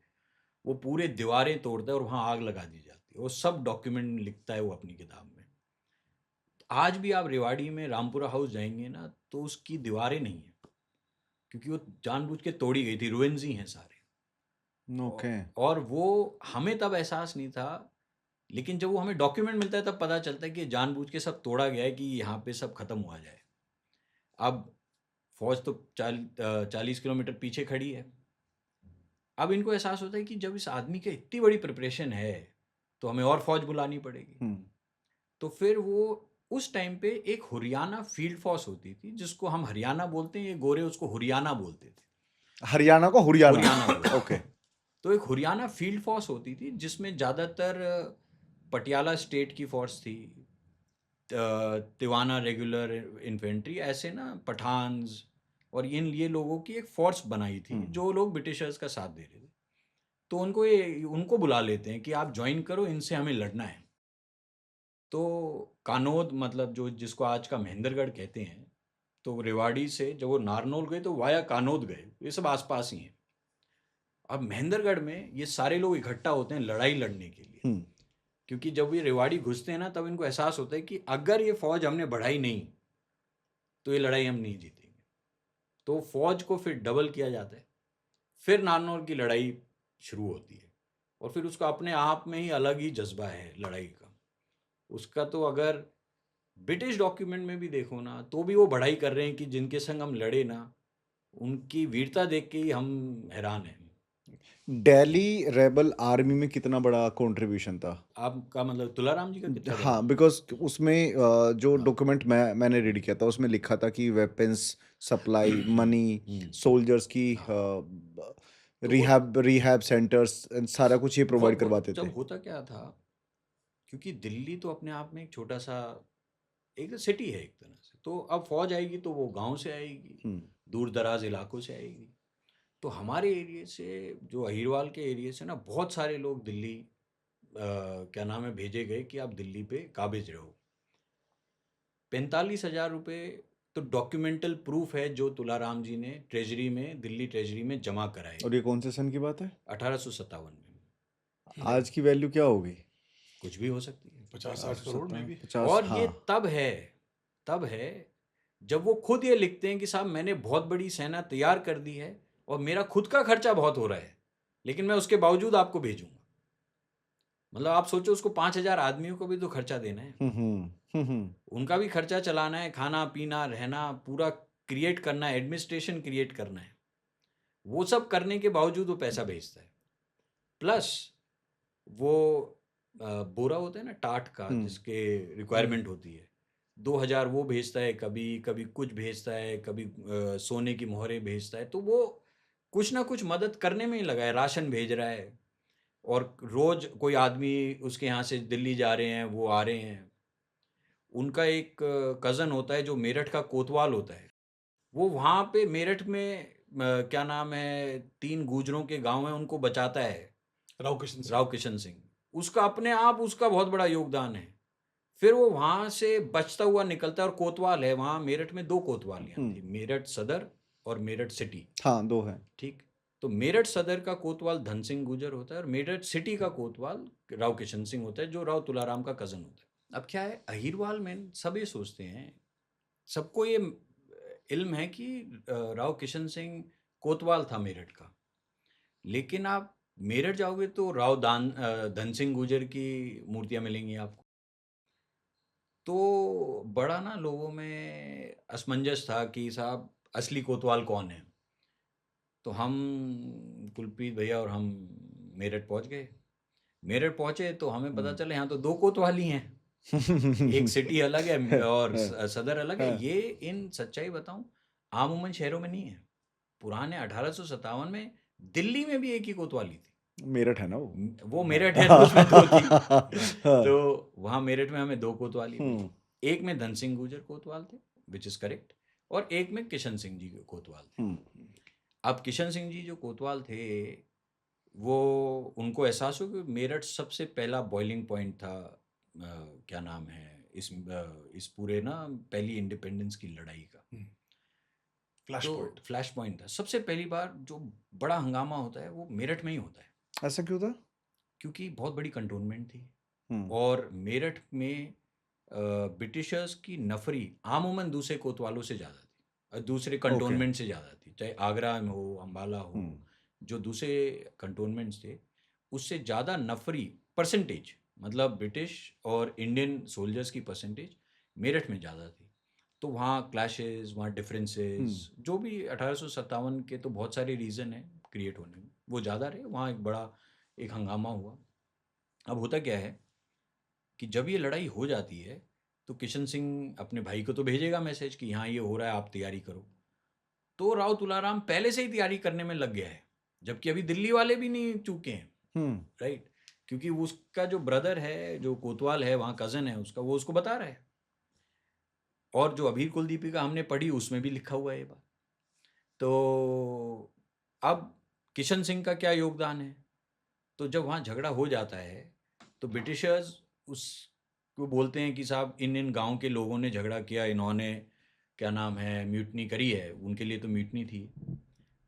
वो पूरे दीवारें तोड़ता है और वहाँ आग लगा दी जाती है। वो सब डॉक्यूमेंट लिखता है वो अपनी किताब में। आज भी आप रेवाड़ी में रामपुरा हाउस जाएंगे ना तो उसकी दीवारें नहीं है, क्योंकि वो जानबूझ के तोड़ी गई थी, रुइंस ही हैं सारे। ओके। और वो हमें तब एहसास नहीं था, लेकिन जब वो हमें डॉक्यूमेंट मिलता है तब पता चलता है कि जानबूझ के सब तोड़ा गया है कि यहाँ पे सब खत्म हुआ जाए। अब फौज तो 40 किलोमीटर पीछे खड़ी है। अब इनको एहसास होता है कि जब इस आदमी की इतनी बड़ी प्रिपरेशन है तो हमें और फौज बुलानी पड़ेगी। तो फिर वो उस टाइम पे एक हुरियाना फील्ड फोर्स होती थी, जिसको हम हरियाणा बोलते हैं, ये गोरे उसको हुरियाना बोलते थे। हरियाणा को हुरियाना हुरियाना बोलते ओके थे। तो एक हुरियाना फील्ड फोर्स होती थी जिसमें ज़्यादातर पटियाला स्टेट की फोर्स थी, तिवाना रेगुलर इन्फेंट्री, ऐसे ना पठान्स और ये लोगों की एक फोर्स बनाई थी जो लोग ब्रिटिशर्स का साथ दे रहे थे। तो उनको बुला लेते हैं कि आप ज्वाइन करो, इनसे हमें लड़ना है। तो कानोद, मतलब जो जिसको आज का महेंद्रगढ़ कहते हैं, तो रेवाड़ी से जब वो नारनौल गए तो वाया कानोद गए, ये सब आसपास ही हैं। अब महेंद्रगढ़ में ये सारे लोग इकट्ठा होते हैं लड़ाई लड़ने के लिए, क्योंकि जब ये रेवाड़ी घुसते हैं ना तब इनको एहसास होता है कि अगर ये फौज हमने बढ़ाई नहीं तो ये लड़ाई हम नहीं जीतेंगे। तो फौज को फिर डबल किया जाता है, फिर नारनौल की लड़ाई शुरू होती है, और फिर उसका अपने आप में ही अलग ही जज्बा है लड़ाई का। उसका तो अगर ब्रिटिश डॉक्यूमेंट में भी देखो ना तो भी वो बढ़ाई कर रहे हैं कि जिनके संग हम लड़े ना, उनकी वीरता देख के ही हम हैरान हैं। दिल्ली रेबल आर्मी में कितना बड़ा कंट्रीब्यूशन था? आपका मतलब तुलाराम जी का कितना बड़ा? हाँ, बिकॉज उसमें जो हाँ। डॉक्यूमेंट मैंने रीड किया था उसमें लिखा था कि वेपन्स सप्लाई, मनी, सोल्जर्स की तो रिहैब सेंटर्स सारा कुछ ये प्रोवाइड करवाते थे। जब होता क्या था, क्योंकि दिल्ली तो अपने आप में एक छोटा सा एक सिटी है एक तरह से, तो अब फौज आएगी तो वो गांव से आएगी, दूर दराज इलाकों से आएगी। तो हमारे एरिया से, जो अहिरवाल के एरिया से ना, बहुत सारे लोग दिल्ली क्या नाम है भेजे गए कि आप दिल्ली पे काबिज रहो। 45,000 रुपये तो डॉक्यूमेंटल प्रूफ है जो तुलाराम जी ने ट्रेजरी में, दिल्ली ट्रेजरी में जमा कराए और ये कौन से सन की बात है? 1857 में। आज की वैल्यू क्या होगी? कुछ भी हो सकती है, 50-60 करोड़ में भी। 50, और ये हाँ। तब है जब वो खुद ये लिखते हैं कि साहब मैंने बहुत बड़ी सेना तैयार कर दी है और मेरा खुद का खर्चा बहुत हो रहा है, लेकिन मैं उसके बावजूद आपको भेजूंगा। मतलब आप सोचो, उसको 5,000 आदमियों को भी तो खर्चा देना है, उनका भी खर्चा चलाना है, खाना पीना रहना पूरा क्रिएट करना है, एडमिनिस्ट्रेशन क्रिएट करना है। वो सब करने के बावजूद वो पैसा भेजता है। प्लस वो बोरा होता है ना टाट का, जिसके रिक्वायरमेंट होती है, 2,000 वो भेजता है, कभी कभी कुछ भेजता है, कभी सोने की मोहरें भेजता है। तो वो कुछ ना कुछ मदद करने में ही लगा है, राशन भेज रहा है, और रोज कोई आदमी उसके यहाँ से दिल्ली जा रहे हैं, वो आ रहे हैं। उनका एक कज़न होता है जो मेरठ का कोतवाल होता है, वो वहाँ पे मेरठ में क्या नाम है, 3 गुर्जरों के गांव हैं, उनको बचाता है, राव किशन राव किशन सिंह। उसका अपने आप उसका बहुत बड़ा योगदान है। फिर वो वहाँ से बचता हुआ निकलता है, और कोतवाल है वहाँ मेरठ में, 2 कोतवालियाँ थी, मेरठ सदर और मेरठ सिटी। हाँ, 2 हैं। ठीक। तो मेरठ सदर का कोतवाल धन सिंह गुर्जर होता है, और मेरठ सिटी का कोतवाल राव किशन सिंह होता है, जो राव तुलाराम का कज़न होता है। अब क्या है, अहिरवाल में सब ये सोचते हैं, सबको ये इल्म है कि राव किशन सिंह कोतवाल था मेरठ का, लेकिन आप मेरठ जाओगे तो धन सिंह गुर्जर की मूर्तियां मिलेंगी आपको। तो बड़ा ना लोगों में असमंजस था कि साहब असली कोतवाल कौन है। तो हम, कुलप्रीत भैया और हम, मेरठ पहुंच गए। मेरठ पहुंचे तो हमें पता चला यहाँ तो 2 कोतवाली हैं, एक सिटी अलग है और सदर अलग है। ये इन सच्चाई बताऊं, आमूमन शहरों में नहीं है। पुराने 1857 में दिल्ली में भी एक ही कोतवाली थी। मेरठ है ना वो मेरठ है तो उसमें 2 थी। तो वहाँ मेरठ में हमें 2 कोतवाली मिली। एक में धन सिंह गुर्जर कोतवाल थे, विच इज करेक्ट, और एक में किशन सिंह जी कोतवाल थे। अब किशन सिंह जी जो कोतवाल थे, वो उनको एहसास हो कि मेरठ सबसे पहला बॉइलिंग पॉइंट था, क्या नाम है, इस पूरे ना पहली इंडिपेंडेंस की लड़ाई का। फ्लैश पॉइंट था, सबसे पहली बार जो बड़ा हंगामा होता है वो मेरठ में ही होता है। ऐसा क्यों था? क्योंकि बहुत बड़ी कंटोनमेंट थी, और मेरठ में ब्रिटिशर्स की नफरी आमूमन दूसरे कोतवालों से ज़्यादा थी, दूसरे कंटोनमेंट से ज़्यादा थी, चाहे आगरा में हो, अम्बाला हो, जो दूसरे कंटोनमेंट्स थे उससे ज़्यादा नफरी परसेंटेज मतलब ब्रिटिश और इंडियन सोल्जर्स की परसेंटेज मेरठ में ज़्यादा थी। तो वहाँ क्लैशेस, वहाँ डिफरेंसेस, जो भी 1857 के तो बहुत सारे रीज़न हैं क्रिएट होने में, वो ज़्यादा रहे, वहाँ एक बड़ा एक हंगामा हुआ। अब होता क्या है कि जब ये लड़ाई हो जाती है तो किशन सिंह अपने भाई को तो भेजेगा मैसेज कि यहाँ ये हो रहा है, आप तैयारी करो। तो राव तुलाराम पहले से ही तैयारी करने में लग गया है, जबकि अभी दिल्ली वाले भी नहीं चूके हैं, हम्म राइट? क्योंकि उसका जो ब्रदर है, जो कोतवाल है, वहाँ कज़न है उसका, वो उसको बता रहा है। और जो अभीर कुलदीपी का हमने पढ़ी उसमें भी लिखा हुआ है ये बात। तो अब किशन सिंह का क्या योगदान है? तो जब वहाँ झगड़ा हो जाता है तो ब्रिटिशर्स उसको बोलते हैं कि साहब इन गांव के लोगों ने झगड़ा किया, इन्होंने क्या नाम है म्यूटनी करी है, उनके लिए तो म्यूटनी थी,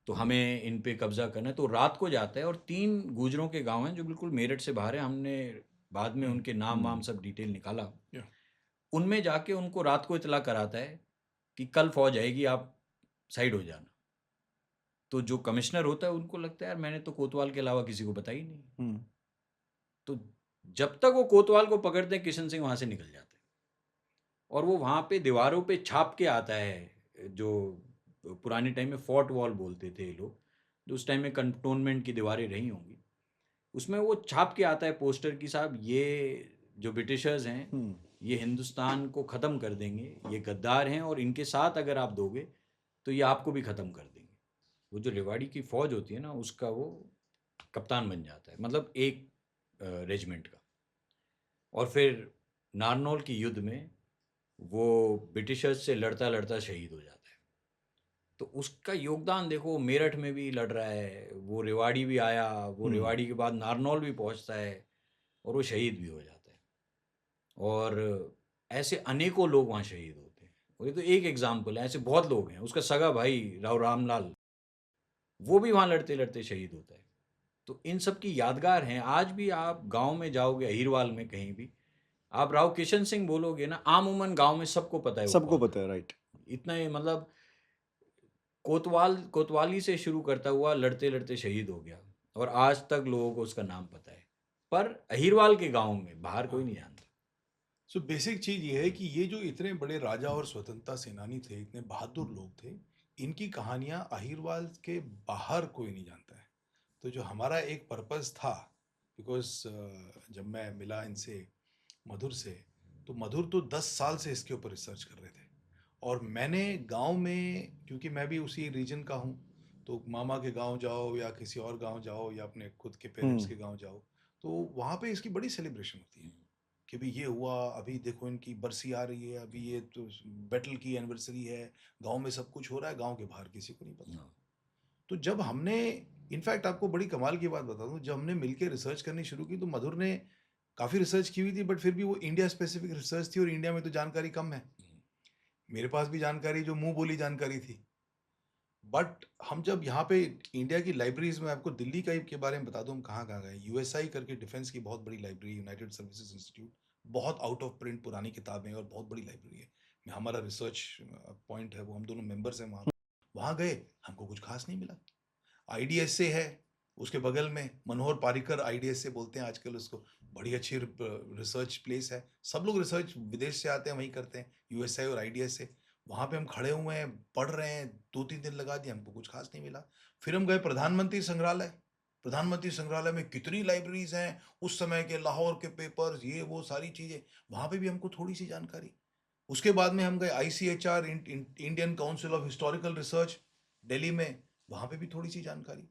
तो हमें इन पे कब्जा करना है। तो रात को जाता है और 3 गुजरों के गांव हैं जो बिल्कुल मेरठ से बाहर है, हमने बाद में उनके नाम वाम सब डिटेल निकाला। Yeah. उनमें जाके उनको रात को इतला कराता है कि कल फौज आएगी, आप साइड हो जाना। तो जो कमिश्नर होता है उनको लगता है यार मैंने तो कोतवाल के अलावा किसी को बताया ही नहीं। तो जब तक वो कोतवाल को पकड़ते हैं किशन सिंह वहां से निकल जाते हैं और वो वहां पे दीवारों पे छाप के आता है, जो पुराने टाइम में फोर्ट वॉल बोलते थे ये लोग, जो उस टाइम में कंटोनमेंट की दीवारें रही होंगी, उसमें वो छाप के आता है पोस्टर की साहब ये जो ब्रिटिशर्स हैं ये हिंदुस्तान को ख़त्म कर देंगे, ये गद्दार हैं और इनके साथ अगर आप दोगे तो ये आपको भी ख़त्म कर देंगे। वो जो रेवाड़ी की फ़ौज होती है ना उसका वो कप्तान बन जाता है, मतलब एक रेजिमेंट का। और फिर नारनौल की युद्ध में वो ब्रिटिशर्स से लड़ता लड़ता शहीद हो जाता है। तो उसका योगदान देखो, मेरठ में भी लड़ रहा है, वो रेवाड़ी भी आया, वो रेवाड़ी के बाद नारनौल भी पहुंचता है और वो शहीद भी हो जाता है। और ऐसे अनेकों लोग वहाँ शहीद होते हैं। और ये तो एक एग्जाम्पल है, ऐसे बहुत लोग हैं। उसका सगा भाई राव रामलाल, वो भी वहाँ लड़ते लड़ते शहीद होता है। तो इन सब की यादगार हैं। आज भी आप गांव में जाओगे, अहिरवाल में कहीं भी, आप राव किशन सिंह बोलोगे ना, आमूमन गांव में सबको पता है वो सबको कौन पता है, राइट। है। इतना ही मतलब कोतवाली से शुरू करता हुआ लड़ते लड़ते शहीद हो गया और आज तक लोगों को उसका नाम पता है। पर अहिरवाल के गांव में बाहर कोई नहीं जानता। सो बेसिक चीज ये है कि ये जो इतने बड़े राजा और स्वतंत्रता सेनानी थे, इतने बहादुर लोग थे, इनकी कहानियां अहिरवाल के बाहर कोई नहीं जानता है। तो जो हमारा एक पर्पस था, बिकॉज जब मैं मिला इनसे, मधुर से, तो मधुर तो 10 साल से इसके ऊपर रिसर्च कर रहे थे। और मैंने गांव में, क्योंकि मैं भी उसी रीजन का हूँ, तो मामा के गांव जाओ या किसी और गांव जाओ या अपने खुद के पेरेंट्स के गांव जाओ, तो वहाँ पे इसकी बड़ी सेलिब्रेशन होती है कि भाई ये हुआ, अभी देखो इनकी बरसी आ रही है, अभी ये तो बैटल की एनिवर्सरी है, गांव में सब कुछ हो रहा है, गांव के बाहर किसी को नहीं पता। हाँ। तो जब हमने, इनफैक्ट आपको बड़ी कमाल की बात बता दूं, जब हमने मिलके रिसर्च करनी शुरू की तो मधुर ने काफ़ी रिसर्च की हुई थी, बट फिर भी वो इंडिया स्पेसिफिक रिसर्च थी और इंडिया में तो जानकारी कम है। मेरे पास भी जानकारी जो मुंह बोली जानकारी थी, बट हम जब यहाँ पे इंडिया की लाइब्रेरीज में, आपको दिल्ली का के बारे में बता दूं हम कहाँ कहाँ गए। यूएसआई करके डिफेंस की बहुत बड़ी लाइब्रेरी, यूनाइटेड सर्विसेज इंस्टीट्यूट, बहुत आउट ऑफ प्रिंट पुरानी किताबें और बहुत बड़ी लाइब्रेरी है। हमारा रिसर्च पॉइंट है वो, हम दोनों मेंबर्स हैं वहाँ। वहाँ गए, हमको कुछ खास नहीं मिला। आईडीएस से है उसके बगल में, मनोहर पारिकर आईडीएस से बोलते हैं आजकल उसको, बड़ी अच्छी रिसर्च प्लेस है, सब लोग रिसर्च विदेश से आते हैं वहीं करते हैं, यूएसआई और आईडीएस से। वहाँ पे हम खड़े हुए हैं, पढ़ रहे हैं, 2-3 दिन लगा दिए, हमको कुछ खास नहीं मिला। फिर हम गए प्रधानमंत्री संग्रहालय। प्रधानमंत्री संग्रहालय में कितनी लाइब्रेरीज हैं, उस समय के लाहौर के पेपर्स, ये वो सारी चीज़ें, वहाँ पे भी हमको थोड़ी सी जानकारी। उसके बाद में हम गए ICHR, Indian council of historical research, Delhi में, वहाँ पे भी थोड़ी सी जानकारी।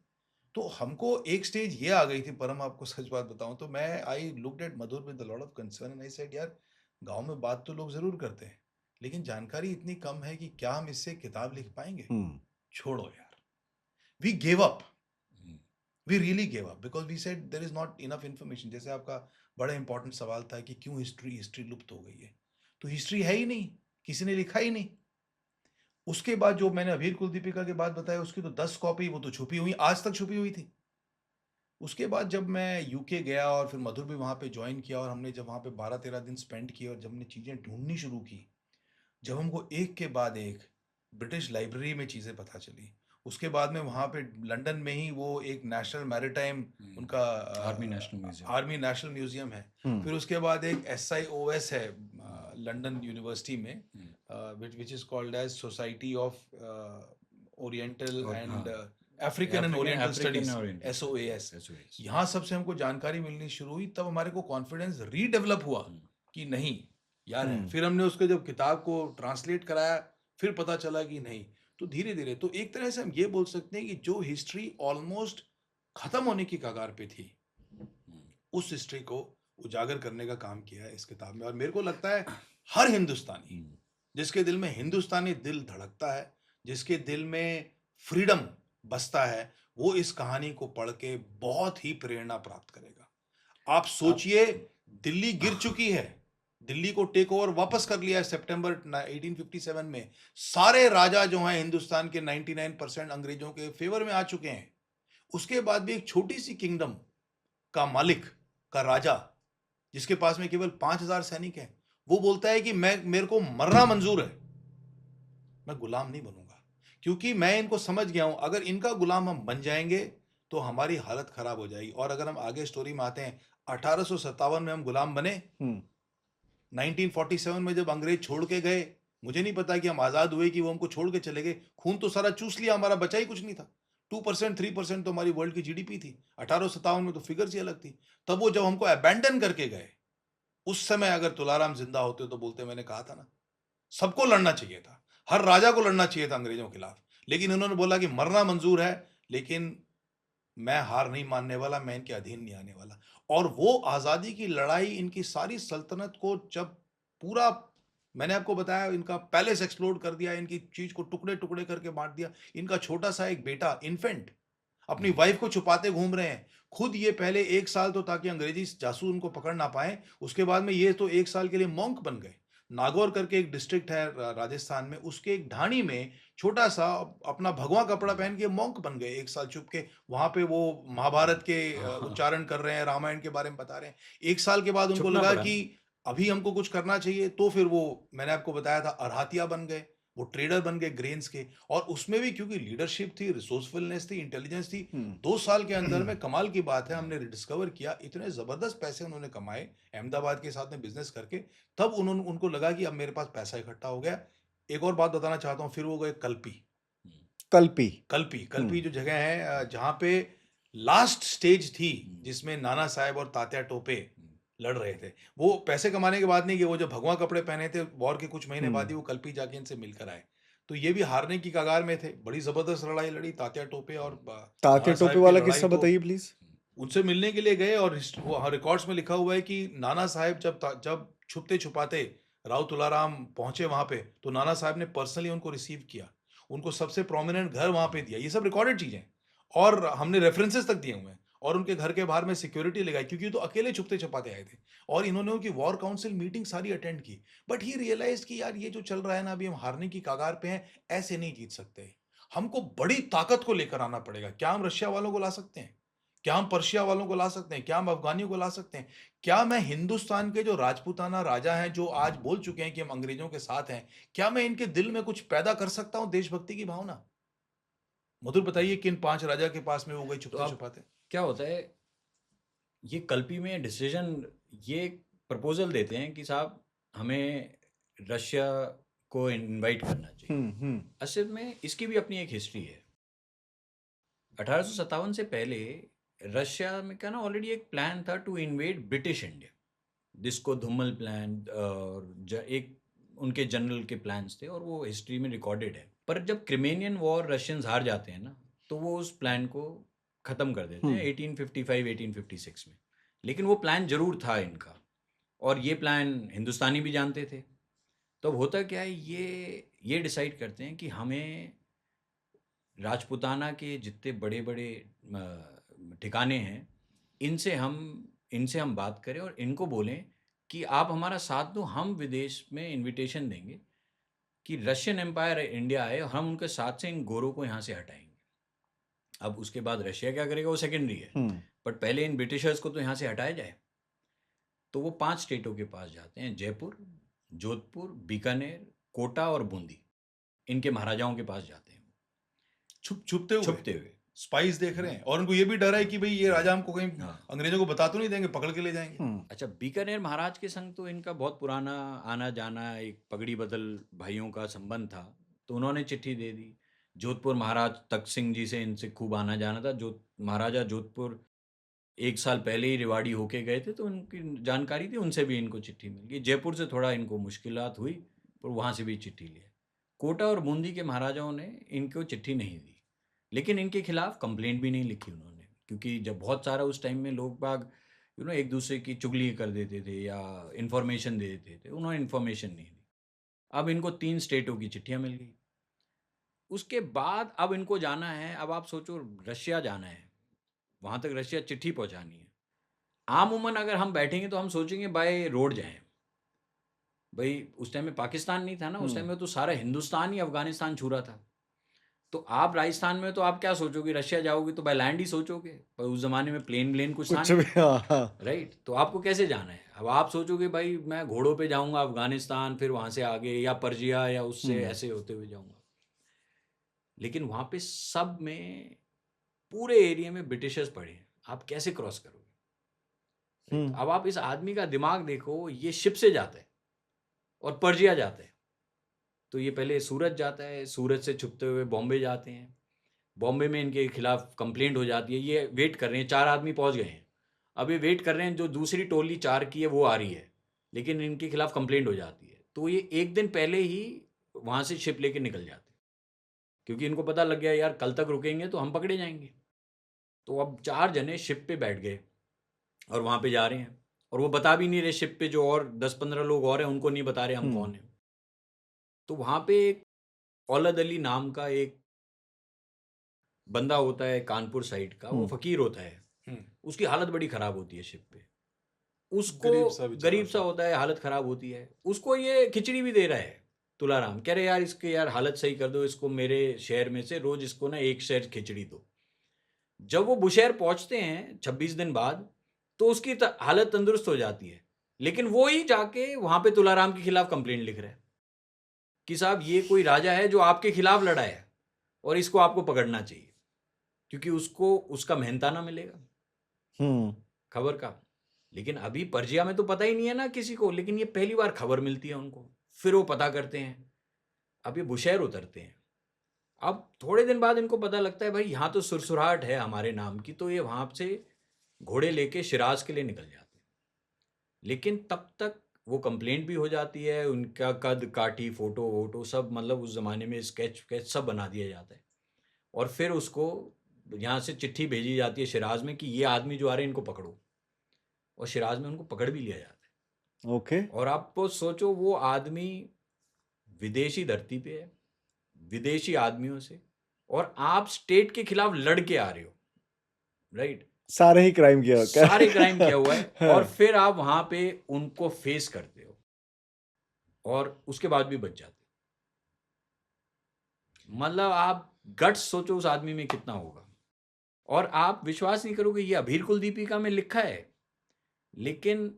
तो हमको एक स्टेज ये आ गई थी परम, आपको सच बात बताऊं तो मैं I looked at Madhur with a lot of concern and I said यार, गांव में बात तो लोग जरूर करते हैं, लेकिन जानकारी इतनी कम है कि क्या हम इससे किताब लिख पाएंगे? छोड़ो यार, we gave up, we really gave up, because we said there is not enough information. जैसे आपका बड़ा इंपॉर्टेंट सवाल था कि क्यों हिस्ट्री लुप्त हो गई है, तो हिस्ट्री है ही नहीं, किसी ने लिखा ही नहीं। उसके बाद जो मैंने अभीर कुलदीपिका के बाद बताया, उसकी तो 10 कॉपी वो तो छुपी हुई, आज तक छुपी हुई थी। उसके बाद जब मैं यूके गया और फिर मधुर भी वहाँ पे ज्वाइन किया और हमने जब वहाँ पे 12-13 दिन स्पेंड किए और जब हमने चीज़ें ढूंढनी शुरू की, जब हमको एक के बाद एक ब्रिटिश लाइब्रेरी में चीज़ें पता चली, उसके बाद में वहाँ पे लंदन में ही वो एक नेशनल मैरीटाइम उनका army national museum. Army national museum है। हम्म फिर उसके बाद एक SIOS है लंदन यूनिवर्सिटी में, which is called as society of oriental और एंड हाँ, African and oriental African studies, oriental SOAS। SOS। यहाँ सबसे हमको जानकारी मिलनी शुरू हुई, तब हमारे को कॉन्फिडेंस रीडेवलप हुआ कि नहीं यार है। फिर हमने उसके जब किताब को ट्रांसलेट कराया, फिर पता चला कि नहीं। तो धीरे धीरे, तो एक तरह से हम ये बोल सकते हैं कि जो हिस्ट्री ऑलमोस्ट खत्म होने की कगार पे थी, उस हिस्ट्री को उजागर करने का काम किया है इस किताब में। और मेरे को लगता है हर हिंदुस्तानी जिसके दिल में हिंदुस्तानी दिल धड़कता है, जिसके दिल में फ्रीडम बसता है, वो इस कहानी को पढ़ के बहुत ही प्रेरणा प्राप्त करेगा। आप सोचिए, दिल्ली गिर चुकी है, दिल्ली को टेक ओवर वापस कर लिया है सितंबर 1857 में। सारे राजा जो हैं हिंदुस्तान के 99% अंग्रेजों के फेवर में आ चुके हैं। उसके बाद भी एक छोटी सी किंगडम का मालिक, का राजा, जिसके पास में केवल 5000 सैनिक हैं, वो बोलता है कि मेरे को मरना मंजूर है, मैं गुलाम नहीं बनूंगा, क्योंकि मैं इनको समझ गया हूं, अगर इनका गुलाम हम बन जाएंगे तो हमारी हालत खराब हो जाएगी। और अगर हम आगे स्टोरी में आते हैं, 1857 में हम गुलाम बने। 1947 में जब अंग्रेज छोड़ के गए, मुझे नहीं पता कि हम आजाद हुए कि वो हमको छोड़ के चले गए। खून तो सारा चूस लिया, हमारा बचा ही कुछ नहीं था। 2% 3% तो हमारी वर्ल्ड की GDP थी। 1857 में तो फिगर्स ही अलग थी। तब वो जब हमको अबैंडन करके गए, उस समय अगर तुलाराम जिंदा होते तो बोलते मैंने कहा था ना, सबको लड़ना चाहिए था, हर राजा को लड़ना चाहिए था अंग्रेजों के खिलाफ। लेकिन उन्होंने बोला कि मरना मंजूर है, लेकिन मैं हार नहीं मानने वाला, मैं इनके अधीन नहीं आने वाला। और वो आजादी की लड़ाई, इनकी सारी सल्तनत को जब पूरा, मैंने आपको बताया, इनका पैलेस एक्सप्लोड कर दिया, इनकी चीज को टुकड़े टुकड़े करके बांट दिया। इनका छोटा सा एक बेटा इन्फेंट अपनी वाइफ को छुपाते घूम रहे हैं। खुद ये पहले 1 साल तो ताकि अंग्रेजी जासूस उनको पकड़ ना पाए, उसके बाद में ये तो 1 साल के लिए मॉन्क बन गए। नागौर करके एक डिस्ट्रिक्ट है राजस्थान में, उसके एक ढाणी में छोटा सा अपना भगवा कपड़ा पहन के मॉन्क बन गए 1 साल छुप के। वहां पे वो महाभारत के उच्चारण कर रहे हैं, रामायण के बारे में बता रहे हैं। 1 साल के बाद उनको छुपना लगा पड़ा। कि अभी हमको कुछ करना चाहिए, तो फिर वो, मैंने आपको बताया था, अरहातिया बन गए, वो ट्रेडर बन गए ग्रेन्स के। और उसमें भी क्योंकि लीडरशिप थी, रिसोर्सफुलनेस थी, इंटेलिजेंस थी, 2 साल के अंदर में, कमाल की बात है, हमने डिस्कवर किया इतने जबरदस्त पैसे उन्होंने कमाए अहमदाबाद के साथ में बिजनेस करके। तब उनको लगा कि अब मेरे पास पैसा इकट्ठा हो गया। एक और बात बताना चाहता हूँ, फिर वो गए कल्पी। कल्पी कल्पी जो जगह है जहाँ पे लास्ट स्टेज थी, जिसमें नाना साहेब और तात्या टोपे लड़ रहे थे। वो पैसे कमाने के बाद नहीं कि वो जो भगवा कपड़े पहने थे, वॉर के कुछ महीने बाद ही वो कल्पी जाके इनसे मिलकर आए। तो ये भी हारने की कगार में थे। बड़ी जबरदस्त लड़ाई लड़ी तात्या टोपे और तात्या नाना टोपे साहब की वाला लड़ाई। किस्सा तो बताइए प्लीज। उनसे मिलने के लिए गए, और वो रिकॉर्ड्स में लिखा हुआ है कि नाना साहब जब छुपते छुपाते राव तुलाराम पहुंचे वहां पे, तो नाना साहब ने पर्सनली उनको रिसीव किया, उनको सबसे प्रोमिनेंट घर वहां पे दिया। ये सब रिकॉर्डेड चीजें, और हमने रेफरेंसेस तक दिए हुए हैं। और उनके घर के बाहर में सिक्योरिटी लगाई, क्योंकि तो अकेले छुपते छुपाते आए थे। और इन्होंने उनकी वॉर काउंसिल मीटिंग सारी अटेंड की। बट ही रियलाइज कि यार, ये जो चल रहा है ना, अभी हम हारने की कगार पे हैं, ऐसे नहीं जीत सकते, हमको बड़ी ताकत को लेकर आना पड़ेगा। क्या हम रशिया वालों को ला सकते हैं? क्या हम पर्शिया वालों को ला सकते हैं? क्या हम अफगानियों को ला सकते हैं? क्या मैं हिंदुस्तान के जो राजपूताना राजा हैं, जो आज बोल चुके हैं कि हम अंग्रेजों के साथ हैं, क्या मैं इनके दिल में कुछ पैदा कर सकता हूं, देशभक्ति की भावना? मधुर, बताइए, किन 5 राजा के पास में वो गए तो छुपते अब छुपाते? क्या होता है, ये कल्पी में डिसीजन, ये प्रपोजल देते हैं कि साहब हमें रशिया को इनवाइट करना चाहिए। असल में इसकी भी अपनी एक हिस्ट्री है। 1857 से पहले रशिया में क्या ना, ऑलरेडी एक प्लान था टू इन्वेड ब्रिटिश इंडिया, जिसको धुम्मल प्लान और एक उनके जनरल के प्लान्स थे, और वो हिस्ट्री में रिकॉर्डेड है। पर जब क्रिमेनियन वॉर रशियंस हार जाते हैं ना, तो वो उस प्लान को ख़त्म कर देते हैं 1855 1856 में। लेकिन वो प्लान जरूर था इनका, और ये प्लान हिंदुस्तानी भी जानते थे। तो अब होता क्या है, ये डिसाइड करते हैं कि हमें राजपूताना के जितने बड़े बड़े ठिकाने हैं, इनसे हम बात करें और इनको बोलें कि आप हमारा साथ दो, हम विदेश में इनविटेशन देंगे कि रशियन एम्पायर इंडिया आए, और हम उनके साथ से इन गोरों को यहाँ से हटाएंगे। अब उसके बाद रशिया क्या करेगा वो सेकेंडरी है, बट पहले इन ब्रिटिशर्स को तो यहाँ से हटाया जाए। तो वो 5 स्टेटों के पास जाते हैं, जयपुर, जोधपुर, बीकानेर, कोटा और बूंदी। इनके महाराजाओं के पास जाते हैं। छुपते हुए छुपते हुए। स्पाइस देख रहे हैं, और उनको ये भी डर है कि भाई ये राजा हमको कहीं हाँ। अंग्रेजों को बता तो नहीं देंगे, पकड़ के ले जाएंगे। अच्छा, बीकानेर महाराज के संग तो इनका बहुत पुराना आना जाना, एक पगड़ी बदल भाइयों का संबंध था, तो उन्होंने चिट्ठी दे दी। जोधपुर महाराज तख्त सिंह जी से इनसे खूब आना जाना था। जो महाराजा जोधपुर 1 साल पहले ही रेवाड़ी होके गए थे, तो उनकी जानकारी थी, उनसे भी इनको चिट्ठी मिल गई। जयपुर से थोड़ा इनको मुश्किलात हुई, पर वहाँ से भी चिट्ठी ली। कोटा और बूंदी के महाराजाओं ने इनको चिट्ठी नहीं दी, लेकिन इनके खिलाफ कंप्लेंट भी नहीं लिखी उन्होंने, क्योंकि जब बहुत सारा उस टाइम में लोग बाग एक दूसरे की चुगली कर देते थे या इन्फॉर्मेशन दे देते थे, उन्होंने इन्फॉर्मेशन नहीं दी। अब इनको 3 स्टेटों की चिट्ठियां मिल गई। उसके बाद अब इनको जाना है, अब आप सोचो रशिया जाना है, वहाँ तक रशिया चिट्ठी पहुँचानी है। आमूमन अगर हम बैठेंगे तो हम सोचेंगे बाय रोड जाएं। भाई उस टाइम में पाकिस्तान नहीं था ना, उस टाइम में तो सारा हिंदुस्तान ही अफगानिस्तान छू रहा था। तो आप राजस्थान में तो आप क्या सोचोगे, रशिया जाओगे तो बाय लैंड ही सोचोगे, पर उस ज़माने में प्लेन कुछ था कुछ नहीं, भी, हाँ। राइट। तो आपको कैसे जाना है? अब आप सोचोगे भाई मैं घोड़ों पे जाऊंगा अफगानिस्तान, फिर वहाँ से आगे या पर्जिया या उससे ऐसे होते हुए जाऊंगा। लेकिन वहाँ पे सब में पूरे एरिया में ब्रिटिशर्स पड़े हैं, आप कैसे क्रॉस करोगे? Right? अब आप इस आदमी का दिमाग देखो, ये शिप से जाता है और पर्जिया जाता है। तो ये पहले सूरत जाता है, सूरत से छुपते हुए बॉम्बे जाते हैं, बॉम्बे में इनके खिलाफ कंप्लेंट हो जाती है। ये वेट कर रहे हैं, 4 आदमी पहुंच गए हैं, अब ये वेट कर रहे हैं जो दूसरी टोली 4 की है वो आ रही है, लेकिन इनके खिलाफ कंप्लेंट हो जाती है। तो ये 1 दिन पहले ही वहाँ से शिप लेके निकल जाते हैं, क्योंकि इनको पता लग गया यार कल तक रुकेंगे तो हम पकड़े जाएंगे। तो अब 4 जने शिप पे बैठ गए और वहाँ पे जा रहे हैं, और वो बता भी नहीं रहे शिप पे जो और 10-15 लोग और हैं उनको नहीं बता रहे हम कौन हैं। तो वहाँ पे एक औलद अली नाम का एक बंदा होता है कानपुर साइड का, वो फकीर होता है, उसकी हालत बड़ी खराब होती है शिप पे। उसको गरीब सा होता है, हालत खराब होती है, उसको ये खिचड़ी भी दे रहा है तुलाराम, कह रहे यार इसके यार हालत सही कर दो, इसको मेरे शहर में से रोज इसको ना 1 शहर खिचड़ी दो। जब वो बुशहर पहुंचते हैं 26 दिन बाद, तो उसकी हालत तंदुरुस्त हो जाती है, लेकिन वो ही जाके वहां पे तुलाराम के खिलाफ कंप्लेंट लिख रहा है कि साहब ये कोई राजा है जो आपके खिलाफ लड़ा है और इसको आपको पकड़ना चाहिए, क्योंकि उसको उसका मेहनताना मिलेगा खबर का। लेकिन अभी पर्जिया में तो पता ही नहीं है ना किसी को, लेकिन ये पहली बार खबर मिलती है उनको, फिर वो पता करते हैं। अब ये बुशहर उतरते हैं, अब थोड़े दिन बाद इनको पता लगता है भाई यहाँ तो सुरसुराहट है हमारे नाम की, तो ये वहाँ से घोड़े लेके शिराज के लिए निकल जाते हैं। लेकिन तब तक वो कंप्लेंट भी हो जाती है, उनका कद काठी फोटो वोटो सब, मतलब उस ज़माने में स्केच सब बना दिया जाता है, और फिर उसको यहाँ से चिट्ठी भेजी जाती है शिराज में कि ये आदमी जो आ रहे हैं इनको पकड़ो, और शिराज में उनको पकड़ भी लिया जाता है। ओके। और आप सोचो वो आदमी विदेशी धरती पे है, विदेशी आदमियों से, और आप स्टेट के खिलाफ लड़ के आ रहे हो, राइट। सारे ही क्राइम किया, सारे क्राइम किया हुआ है, और फिर आप वहां पे उनको फेस करते हो और उसके बाद भी बच जाते हो। मतलब आप गट्स सोचो उस आदमी में कितना होगा। और आप विश्वास नहीं करोगे, ये अभीर कुलदीपिका में लिखा है, लेकिन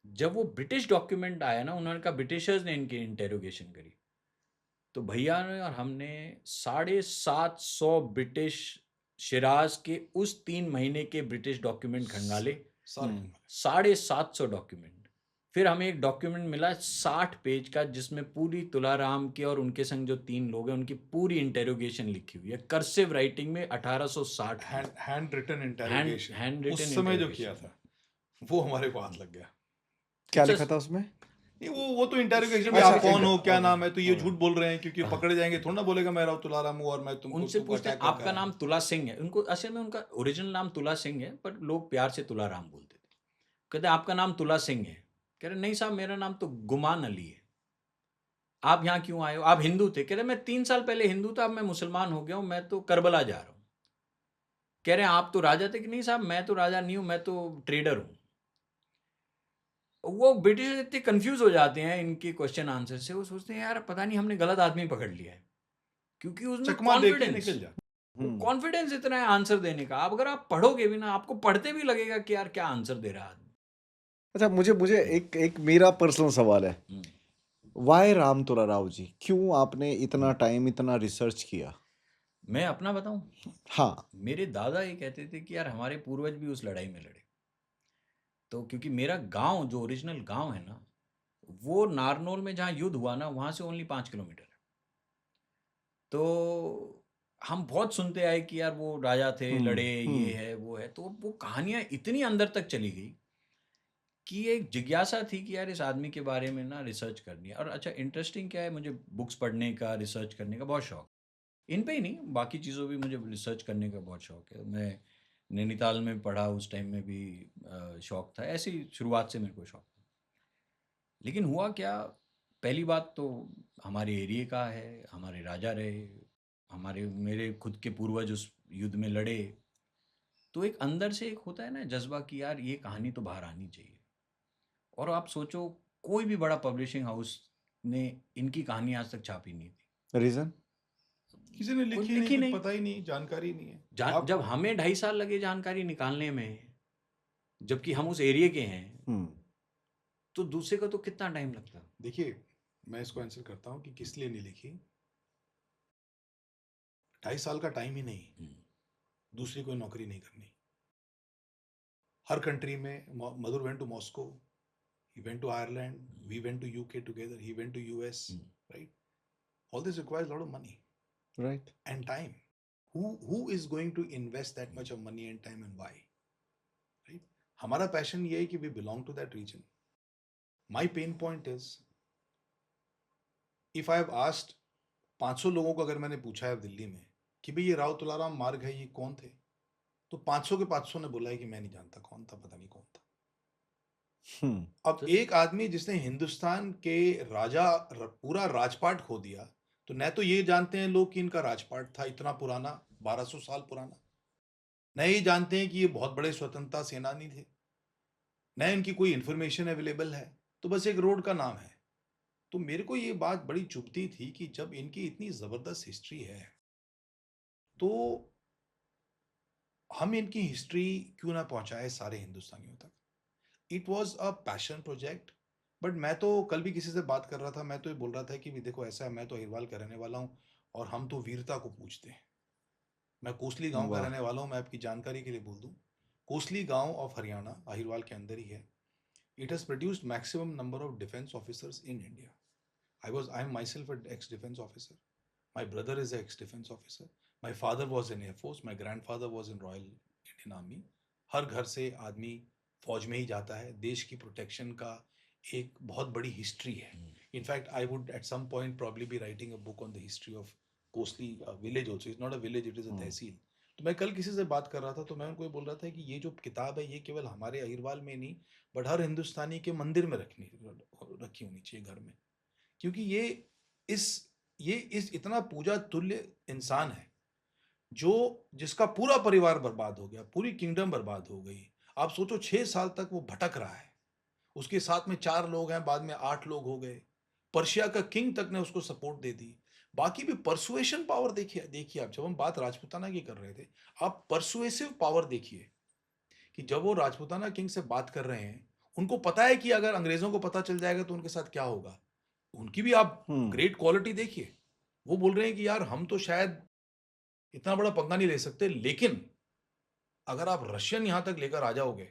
जब वो ब्रिटिश डॉक्यूमेंट आया ना, उन्होंने कहा ब्रिटिशर्स ने इनकी इंटेरोगेशन करी, तो भैया ने और हमने 750 ब्रिटिश शिराज के उस 3 महीने के ब्रिटिश डॉक्यूमेंट खंगाले, 750 डॉक्यूमेंट। फिर हमें एक डॉक्यूमेंट मिला 60 पेज का, जिसमें पूरी तुलाराम की और उनके संग जो 3 लोग हैं उनकी पूरी इंटेरोगेशन लिखी हुई है, कर्सिव राइटिंग में 1860 hand written interrogation hand written उस समय जो किया था वो हमारे को हाथ लग गया। क्या लिखा था उसमें? नहीं वो तो इंटेरोगेशन में आप कौन हो, क्या नाम है, तो ये झूठ बोल रहे हैं क्योंकि पकड़े जाएंगे, थोड़ा ना बोलेगा मैं राव तुलाराम हूँ और मैं तुमको उनसे पूछते हैं आपका नाम तुला सिंह है, उनको असल में उनका ओरिजिनल नाम तुला सिंह है, पर लोग प्यार से तुलाराम बोलते थे। कहते आपका नाम तुला सिंह है, कह रहे नहीं साहब मेरा नाम तो गुमान अली है। आप यहाँ क्यों आए हो, आप हिंदू थे? कह रहे मैं 3 साल पहले हिंदू था, अब मैं मुसलमान हो गया हूँ, मैं तो करबला जा रहा हूँ। कह रहे आप तो राजा थे? कि नहीं साहब मैं तो राजा नहीं हूँ, मैं तो ट्रेडर हूँ। वो ब्रिटिश इतने कंफ्यूज हो जाते हैं इनके क्वेश्चन आंसर से, वो सोचते हैं यार पता नहीं हमने गलत आदमी पकड़ लिया है, क्योंकि उसमें कॉन्फिडेंस इतना है आंसर देने का। अब अगर आप पढ़ोगे भी ना, आपको पढ़ते भी लगेगा कि यार क्या आंसर दे रहा है आदमी। अच्छा, मुझे एक मेरा पर्सनल सवाल है, वाई राम तुला राव जी? क्यों आपने इतना टाइम इतना रिसर्च किया? मैं अपना बताऊं, हाँ। मेरे दादा ये कहते थे कि यार हमारे पूर्वज भी उस लड़ाई में लड़े। तो क्योंकि मेरा गांव जो ओरिजिनल गांव है ना, वो नारनौल में जहाँ युद्ध हुआ ना, वहाँ से ओनली 5 किलोमीटर है। तो हम बहुत सुनते आए कि यार वो राजा थे, लड़े, ये है वो है। तो वो कहानियाँ इतनी अंदर तक चली गई कि एक जिज्ञासा थी कि यार इस आदमी के बारे में ना रिसर्च करनी है। और अच्छा इंटरेस्टिंग क्या है, मुझे बुक्स पढ़ने का, रिसर्च करने का बहुत शौक। इन पे ही नहीं, बाकी चीज़ों भी मुझे रिसर्च करने का बहुत शौक है। मैं नैनीताल में पढ़ा, उस टाइम में भी शौक था। ऐसे ही शुरुआत से मेरे को शौक था। लेकिन हुआ क्या, पहली बात तो हमारे एरिया का है, हमारे राजा रहे, हमारे मेरे खुद के पूर्वज उस युद्ध में लड़े। तो एक अंदर से एक होता है ना जज्बा कि यार ये कहानी तो बाहर आनी चाहिए। और आप सोचो, कोई भी बड़ा पब्लिशिंग हाउस ने इनकी कहानी आज तक छापी नहीं थी। रीजन? किसी ने कोई लिखी नहीं, लिखी कुछ नहीं। पता ही नहीं, जानकारी नहीं है। आप जब हमें 2.5 साल लगे जानकारी निकालने में, जबकि हम उस एरिया के हैं, हम्म। तो दूसरे को तो कितना टाइम लगता। देखिए, मैं इसको आंसर करता हूँ कि किस लिए नहीं लिखी। 2.5 साल का टाइम ही नहीं, हम्म, दूसरी कोई नौकरी नहीं करनी। हर कंट्री में Madhur went to Moscow, he went to Ireland, we went to UK together, he went to US, hmm, right? All this requires a lot of money right. and time. Who is going to invest that much of money and time, and why? Right? हमारा passion ये है कि we belong to that region. My pain point is, if I have asked 500 लोगों को, अगर मैंने पूछा है दिल्ली में कि भाई ये राव तुलाराम मार्ग है, ये कौन थे, तो 500 के 500 ने बोला है कि मैं नहीं जानता कौन था, पता नहीं कौन था। अब तो एक आदमी जिसने हिंदुस्तान के पूरा राजपाट खो दिया, तो न तो ये जानते हैं लोग कि इनका राजपाट था इतना पुराना, 1200 साल पुराना, न ये जानते हैं कि ये बहुत बड़े स्वतंत्रता सेनानी थे, न इनकी कोई इंफॉर्मेशन अवेलेबल है, तो बस एक रोड का नाम है। तो मेरे को ये बात बड़ी चुभती थी कि जब इनकी इतनी जबरदस्त हिस्ट्री है, तो हम इनकी हिस्ट्री क्यों ना पहुंचाए सारे हिंदुस्तानियों तक। It was a passion project. But मैं तो कल भी किसी से बात कर रहा था, मैं तो ये बोल रहा था कि भी देखो ऐसा है, मैं तो अहिरवाल का रहने वाला हूँ और हम तो वीरता को पूछते हैं। मैं कोसली गांव का वाह। रहने वाला हूँ, मैं आपकी जानकारी के लिए बोल दूँ, कोसली गांव ऑफ हरियाणा अहिरवाल के अंदर ही है। It has produced maximum number of defence officers in India. I am myself ex defence officer, my brother is ex defence officer, my father was in air force, my grandfather was in royal Indian army. हर घर से आदमी फौज में ही जाता है। देश की प्रोटेक्शन का एक बहुत बड़ी हिस्ट्री है। In fact I would at some point probably be writing a book on the history of Kosli village also. It's not a village, it is a tehsil. तो मैं कल किसी से बात कर रहा था, तो मैं उनको ये बोल रहा था कि ये जो किताब है, ये केवल हमारे अहिरवाल में नहीं, बट हर हिंदुस्तानी के मंदिर में रखी होनी चाहिए, घर में। क्योंकि इस इस इतना पूजा तुल्य इंसान है, जो जिसका पूरा परिवार बर्बाद हो गया, पूरी किंगडम बर्बाद हो गई। आप सोचो 6 साल तक वो भटक रहा है, उसके साथ में 4 लोग हैं, बाद में 8 लोग हो गए। पर्शिया का किंग तक ने उसको सपोर्ट दे दी। बाकी भी परसुएशन पावर देखिए, देखिए आप, जब हम बात राजपूताना की कर रहे थे, आप परसुएसिव पावर देखिए कि जब वो राजपूताना किंग से बात कर रहे हैं, उनको पता है कि अगर अंग्रेजों को पता चल जाएगा तो उनके साथ क्या होगा। उनकी भी आप ग्रेट क्वालिटी देखिए। वो बोल रहे हैं कि यार हम तो शायद इतना बड़ा पंगा नहीं ले सकते, लेकिन अगर आप रशियन यहां तक लेकर आ जाओगे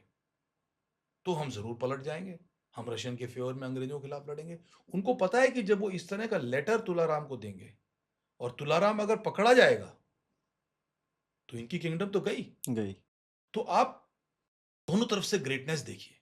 तो हम जरूर पलट जाएंगे, हम रशियन के फेवर में अंग्रेजों के खिलाफ लड़ेंगे। उनको पता है कि जब वो इस तरह का लेटर तुलाराम को देंगे और तुलाराम अगर पकड़ा जाएगा तो इनकी किंगडम तो गई गई। तो आप दोनों तरफ से ग्रेटनेस देखिए,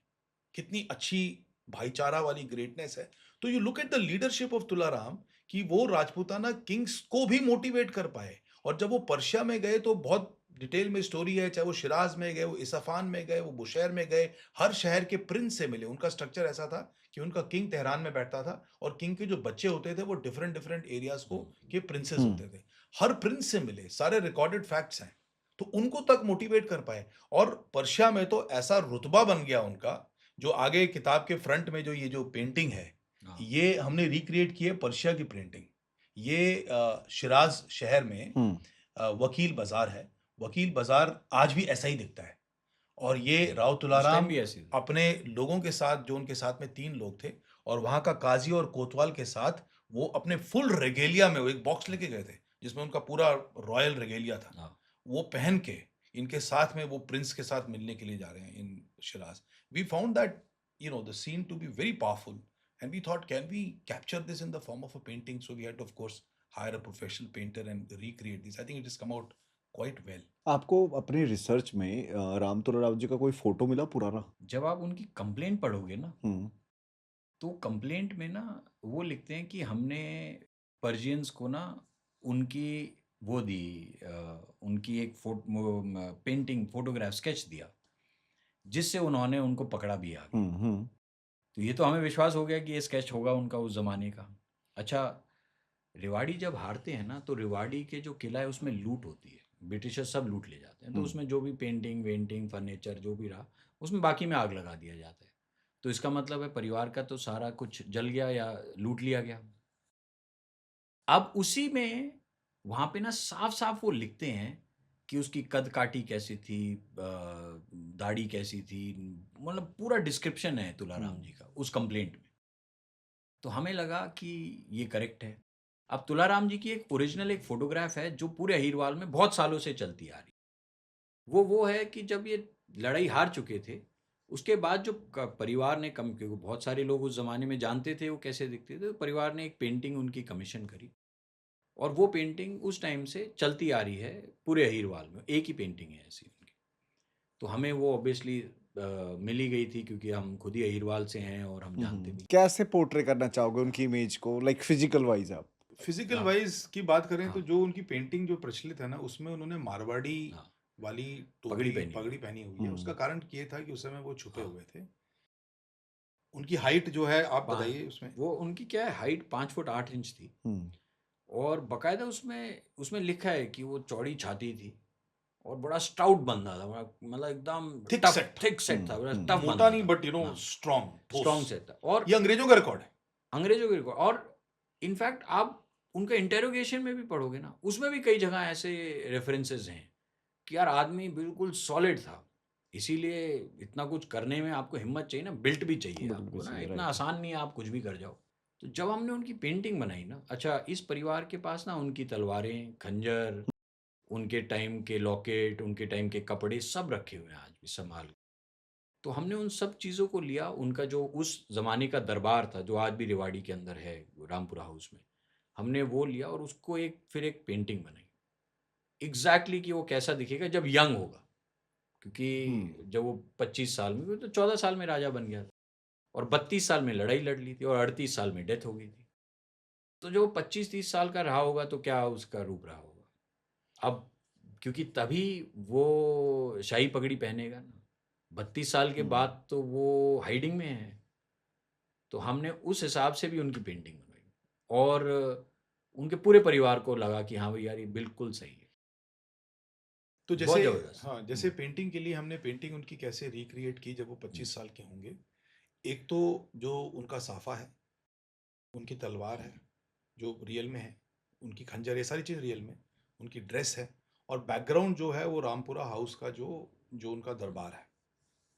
कितनी अच्छी भाईचारा वाली ग्रेटनेस है। तो you look at the leadership of Tularam कि वो राजपूताना किंग्स को भी मोटिवेट कर पाए। और जब वो पर्शिया में गए तो बहुत डिटेल में स्टोरी है, चाहे वो शिराज में गए, वो इसफान में गए, वो बुशैर में गए, हर शहर के प्रिंस से मिले। उनका स्ट्रक्चर ऐसा था कि उनका किंग तेहरान में बैठता था और किंग के जो बच्चे होते थे वो डिफरेंट डिफरेंट एरियाज को के प्रिंसेस होते थे। हर प्रिंस से मिले, सारे रिकॉर्डेड फैक्ट्स हैं, तो उनको तक मोटिवेट कर पाए। और पर्शिया में तो ऐसा रुतबा बन गया उनका, जो आगे किताब के फ्रंट में जो ये जो पेंटिंग है, ये हमने रिक्रिएट की है पर्शिया की पेंटिंग। ये शिराज शहर में वकील बाजार है। वकील बाजार आज भी ऐसा ही दिखता है। और ये राव उस टाइम तुलाराम भी ऐसे थे। अपने लोगों के साथ, जो उनके साथ में 3 लोग थे, और वहां का काजी और कोतवाल के साथ वो अपने फुल रेगेलिया में वो एक बॉक्स लेके गए थे, जिसमें उनका पूरा रॉयल रेगेलिया था, हाँ वो पहन के इनके साथ में वो प्रिंस के साथ मिलने के लिए जा रहे हैं in Shiraz. We found that the scene to be very powerful, and we thought, can we capture this in the form of a painting? So we had to, of course, hire a professional painter and recreate this. I think it has come out quite well. आपको अपने research में राम तुला राव जी का कोई photo मिला पुराना? जब आप उनकी कंप्लेंट पढ़ोगे ना हम्म तो कंप्लेंट में ना वो लिखते हैं कि हमने पर्शियंस को ना उनकी वो दी उनकी एक पेंटिंग फोटोग्राफ स्केच दिया जिससे उन्होंने उनको पकड़ा भी आगे। हम्म तो ये तो हमें विश्वास हो गया कि ये स्केच होगा उनका उस ज़माने का। अच्छा, रेवाड़ी जब हारते हैं ना तो रेवाड़ी के जो किला है उसमें लूट होती है, ब्रिटिशर सब लूट ले जाते हैं, तो हम्म उसमें जो भी पेंटिंग वेंटिंग फर्नीचर जो भी रहा उसमें बाकी में आग लगा दिया जाता है। तो इसका मतलब है परिवार का तो सारा कुछ जल गया या लूट लिया गया। अब उसी में वहाँ पे ना साफ-साफ वो लिखते हैं कि उसकी कद-काठी कैसी थी, दाढ़ी कैसी थी, मतलब पूरा डिस्क्रिप्शन है तुलाराम जी का उस कंप्लेंट में। तो हमें लगा कि ये करेक्ट है। अब तुलाराम जी की एक ओरिजिनल एक फ़ोटोग्राफ है जो पूरे अहीरवाल में बहुत सालों से चलती आ रही। वो है कि जब ये लड़ाई हार चुके थे, उसके बाद जो क परिवार ने क्योंकि बहुत सारे लोग उस ज़माने में जानते थे वो कैसे दिखते थे, तो परिवार ने एक पेंटिंग उनकी कमीशन करी और वो पेंटिंग उस टाइम से चलती आ रही है पूरे अहीरवाल में, एक ही पेंटिंग है ऐसी उनकी। तो हमें वो ऑब्वियसली मिल ही गई थी क्योंकि हम खुद ही अहीरवाल से हैं और हम जानते भी। कैसे पोर्ट्रे करना चाहोगे उनकी इमेज को, लाइक फिजिकल वाइज आप? फिजिकल हाँ, वाइज की बात करें तो हाँ, जो उनकी पेंटिंग जो प्रचलित है ना, उसमें उन्होंने मारवाड़ी हाँ, वाली पगड़ी टोपी पहनी हुई पगड़ी है। पहनी हुई है. उसका हम्म कारण ये था कि उस समय वो छुपे हाँ, हुए थे. उनकी हाइट जो है आप पा बताइए उसमें. वो उनकी क्या है हाइट 5 फुट 8 इंच थी हम्म और बाकायदा उसमें उसमें लिखा है कि वो चौड़ी छाती थी और बड़ा स्टाउट बंदा था, मतलब एकदम thick tough set, thick set था, बड़ा टफ मोटा बंदा नहीं था। बट हाँ, स्ट्रॉन्ग, ठोस. स्ट्रॉन्ग सेट था और ये अंग्रेजों का रिकॉर्ड है. अंग्रेजों के रिकॉर्ड। और इनफैक्ट आप उनका इंटेरोगेशन में भी पढ़ोगे ना, उसमें भी कई जगह ऐसे रेफरेंसेस हैं कि यार आदमी बिल्कुल सॉलिड था, इसीलिए इतना कुछ करने में आपको हिम्मत चाहिए ना, बिल्ट भी चाहिए बिल्कुल आपको ना, सही, इतना राइट। आसान नहीं है आप कुछ भी कर जाओ। तो जब हमने उनकी पेंटिंग बनाई ना, अच्छा इस परिवार के पास ना उनकी तलवारें, खंजर, उनके टाइम के लॉकेट, उनके टाइम के कपड़े सब रखे हुए हैं आज भी संभाल के। तो हमने उन सब चीज़ों को लिया, उनका जो उस ज़माने का दरबार था, जो आज भी रेवाड़ी के अंदर है, रामपुरा हाउस में, हमने वो लिया और उसको फिर एक पेंटिंग बनाई। एग्ज़ैक्टली कि वो कैसा दिखेगा जब यंग होगा, क्योंकि जब वो 25 साल में, वो तो 14 साल में राजा बन गया था और 32 साल में लड़ाई लड़ ली थी और 38 साल में डेथ हो गई थी। तो जो 25-30 साल का रहा होगा तो क्या उसका रूप रहा होगा। अब क्योंकि तभी वो शाही पगड़ी पहनेगा ना, 32 साल के बाद तो वो हाइडिंग में है। तो हमने उस हिसाब से भी उनकी पेंटिंग बनवाई और उनके पूरे परिवार को लगा कि हाँ भाई यार ये बिल्कुल सही है। तो बहुत जैसे, ज़बरदस्त। हाँ, जैसे पेंटिंग के लिए हमने पेंटिंग उनकी कैसे रिक्रिएट की जब वो 25 साल के होंगे. एक तो जो उनका साफा है, उनकी तलवार है जो रियल में है, उनकी खंजर, ये सारी चीज़ रियल में, उनकी ड्रेस है, और बैकग्राउंड जो है वो रामपुरा हाउस का जो जो उनका दरबार है,